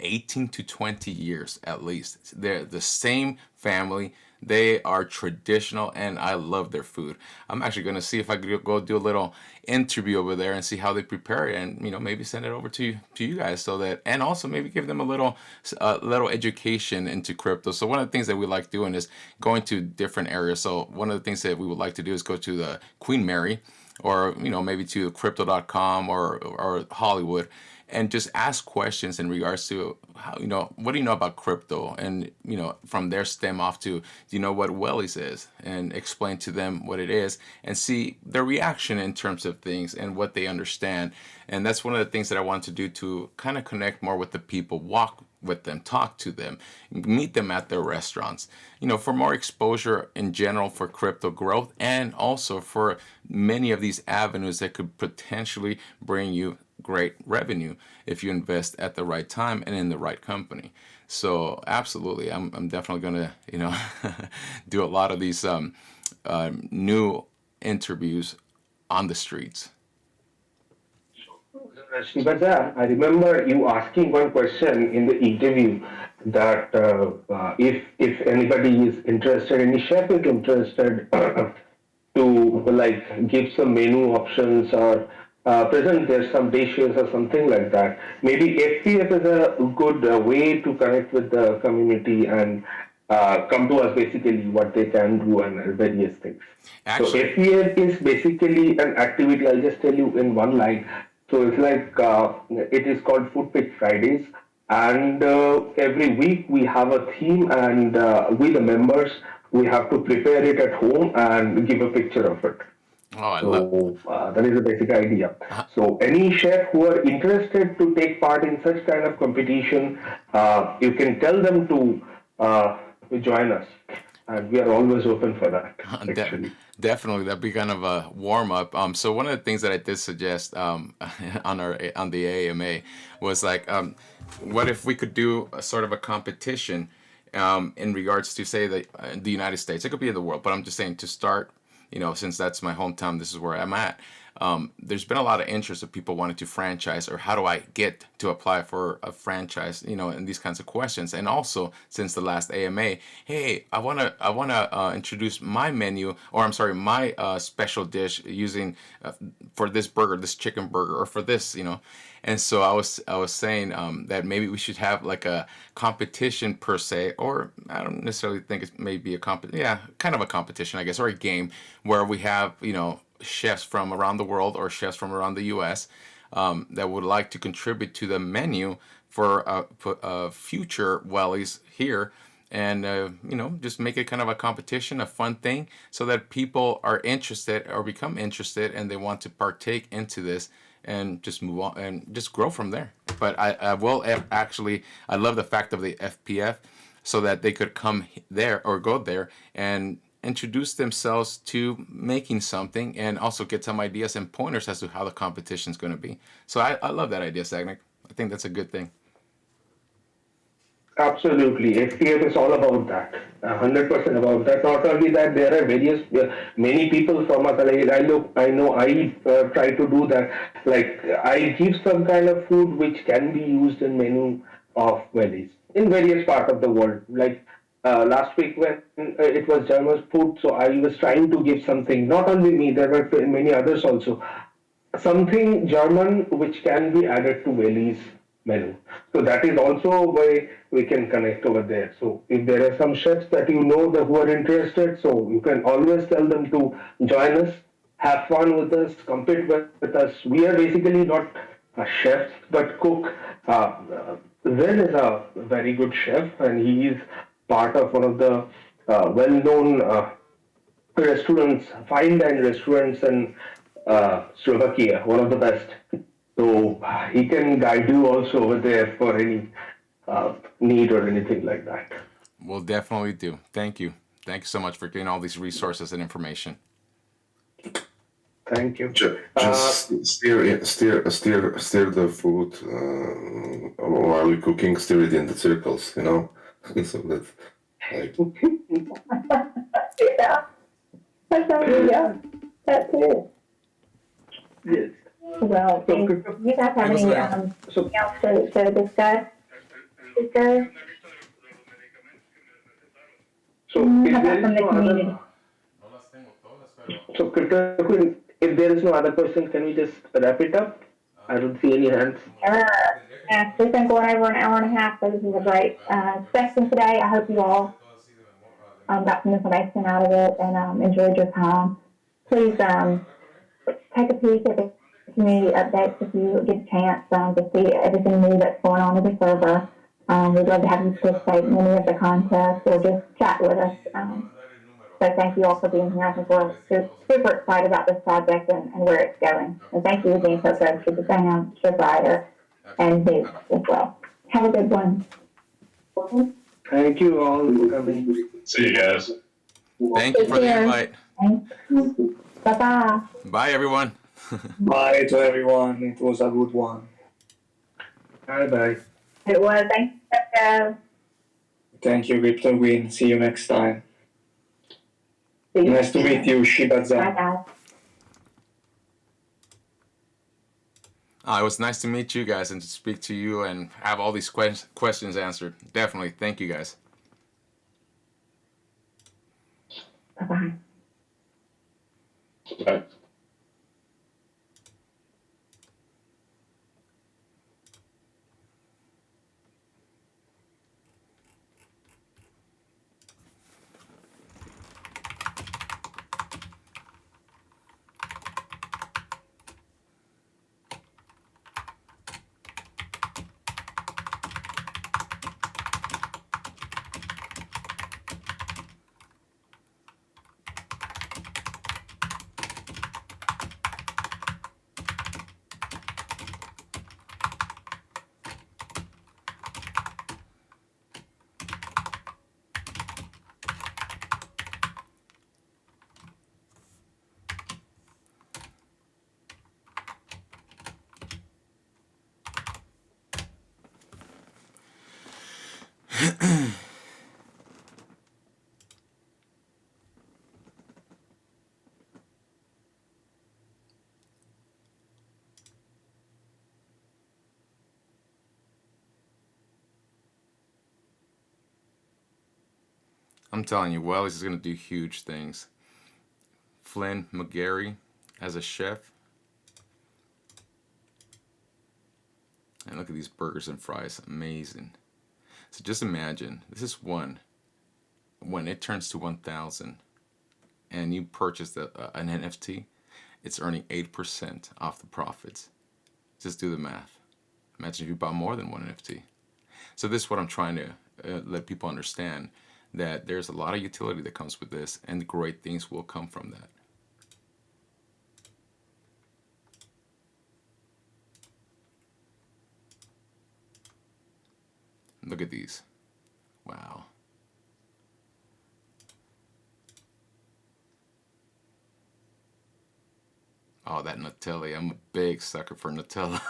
18 to 20 years at least. They're the same family. They are traditional, and I love their food. I'm actually going to see if I could go do a little interview over there and see how they prepare it, and maybe send it over to you guys, so that, and also maybe give them a little education into crypto. So one of the things that we like doing is going to different areas. So one of the things that we would like to do is go to the Queen Mary, or maybe to crypto.com or Hollywood, and just ask questions in regards to how, what do you know about crypto, and from there stem off to, do you know what Wellys is, and explain to them what it is and see their reaction in terms of things and what they understand. And that's one of the things that I want to do, to kind of connect more with the people, walk with them, talk to them, meet them at their restaurants, for more exposure in general for crypto growth, and also for many of these avenues that could potentially bring you great revenue if you invest at the right time and in the right company. So absolutely, I'm definitely going to do a lot of these new interviews on the streets. Shibaza, I remember you asking one question in the interview that if anybody is interested, any chef is interested to like give some menu options or present there some dishes or something like that. Maybe FPF is a good way to connect with the community and come to us basically what they can do and various things. So Actually, FPF is basically an activity. I'll just tell you in one line. So it's like it is called Food Pick Fridays, and every week we have a theme, and we the members we have to prepare it at home and give a picture of it. oh, I love. So that is the basic idea. So any chef who are interested to take part in such kind of competition, you can tell them to join us, and we are always open for that. Actually. Definitely, that'd be kind of a warm up. So one of the things that I did suggest on the AMA was like, what if we could do a sort of a competition in regards to, say, the United States. It could be in the world, but I'm just saying, to start, since that's my hometown, this is where I'm at. there's been a lot of interest of people wanting to franchise, or how do I get to apply for a franchise, and these kinds of questions. And also, since the last AMA, hey, I wanna introduce my menu, or I'm sorry, my special dish using for this burger, this chicken burger, or for this. And so I was saying that maybe we should have like a competition per se, or I don't necessarily think it may be yeah, kind of a competition, I guess, or a game where we have chefs from around the world or chefs from around the U.S. That would like to contribute to the menu for future Wellys here, and just make it kind of a competition, a fun thing, so that people are interested or become interested and they want to partake into this and just move on and just grow from there. But I will actually, I love the fact of the FPF, so that they could come there or go there and introduce themselves to making something, and also get some ideas and pointers as to how the competition is going to be. So I love that idea, Sagnik. I think that's a good thing. Absolutely, FPF is all about that. 100% about that. Not only that, there are various many people from us. Like, I try to do that. Like I give some kind of food which can be used in menu of Wellys in various parts of the world. Like last week when it was German food, so I was trying to give something. Not only me, there were many others also, something German which can be added to Wellys menu. So that is also a way we can connect over there. So if there are some chefs that who are interested, so you can always tell them to join us, have fun with us, compete with us. We are basically not chefs but cook. Zen is a very good chef, and he is part of one of the well-known restaurants, fine dine restaurants in Slovakia, one of the best. So he can guide you also over there for any need or anything like that. We'll definitely do. Thank you. Thank you so much for getting all these resources and information. Thank you. Just steer the food while you're cooking. Steer it in the circles, so that's like. Yeah. Yeah. That's it. Yes. Well, if you guys have any else to discuss? So How about from the community? So if there is no other question, can we just wrap it up? I don't see any hands. Yeah, we've been going over an hour and a half, so this is a great session today. I hope you all got some information out of it and enjoyed your time. Please take a peek at the community updates if you get a chance to see everything new that's going on in the server. We'd love to have you participate in any of the contests or just chat with us. So thank you all for being here. I think we're super excited about this project and where it's going. And thank you again, Coco, for the Sam, Ryder, and Dave as well. Have a good one. Thank you all for coming. See you guys. Thank you for the invite. Bye-bye. Bye, everyone. Bye to everyone. It was a good one. Bye-bye. It was. Thank you, Coco. Thank you, Victor Win. See you next time. Nice to meet you, ShibaTV. Bye-bye. It was nice to meet you guys and to speak to you and have all these questions answered. Definitely. Thank you, guys. Bye-bye. Bye. I'm telling you, Wellys is gonna do huge things. Flynn McGarry as a chef. And look at these burgers and fries, amazing. So just imagine, this is one. When it turns to 1,000 and you purchase an NFT, it's earning 8% off the profits. Just do the math. Imagine if you bought more than one NFT. So this is what I'm trying to let people understand, that there's a lot of utility that comes with this, and great things will come from that. Look at these. Wow. Oh, that Nutella. I'm a big sucker for Nutella.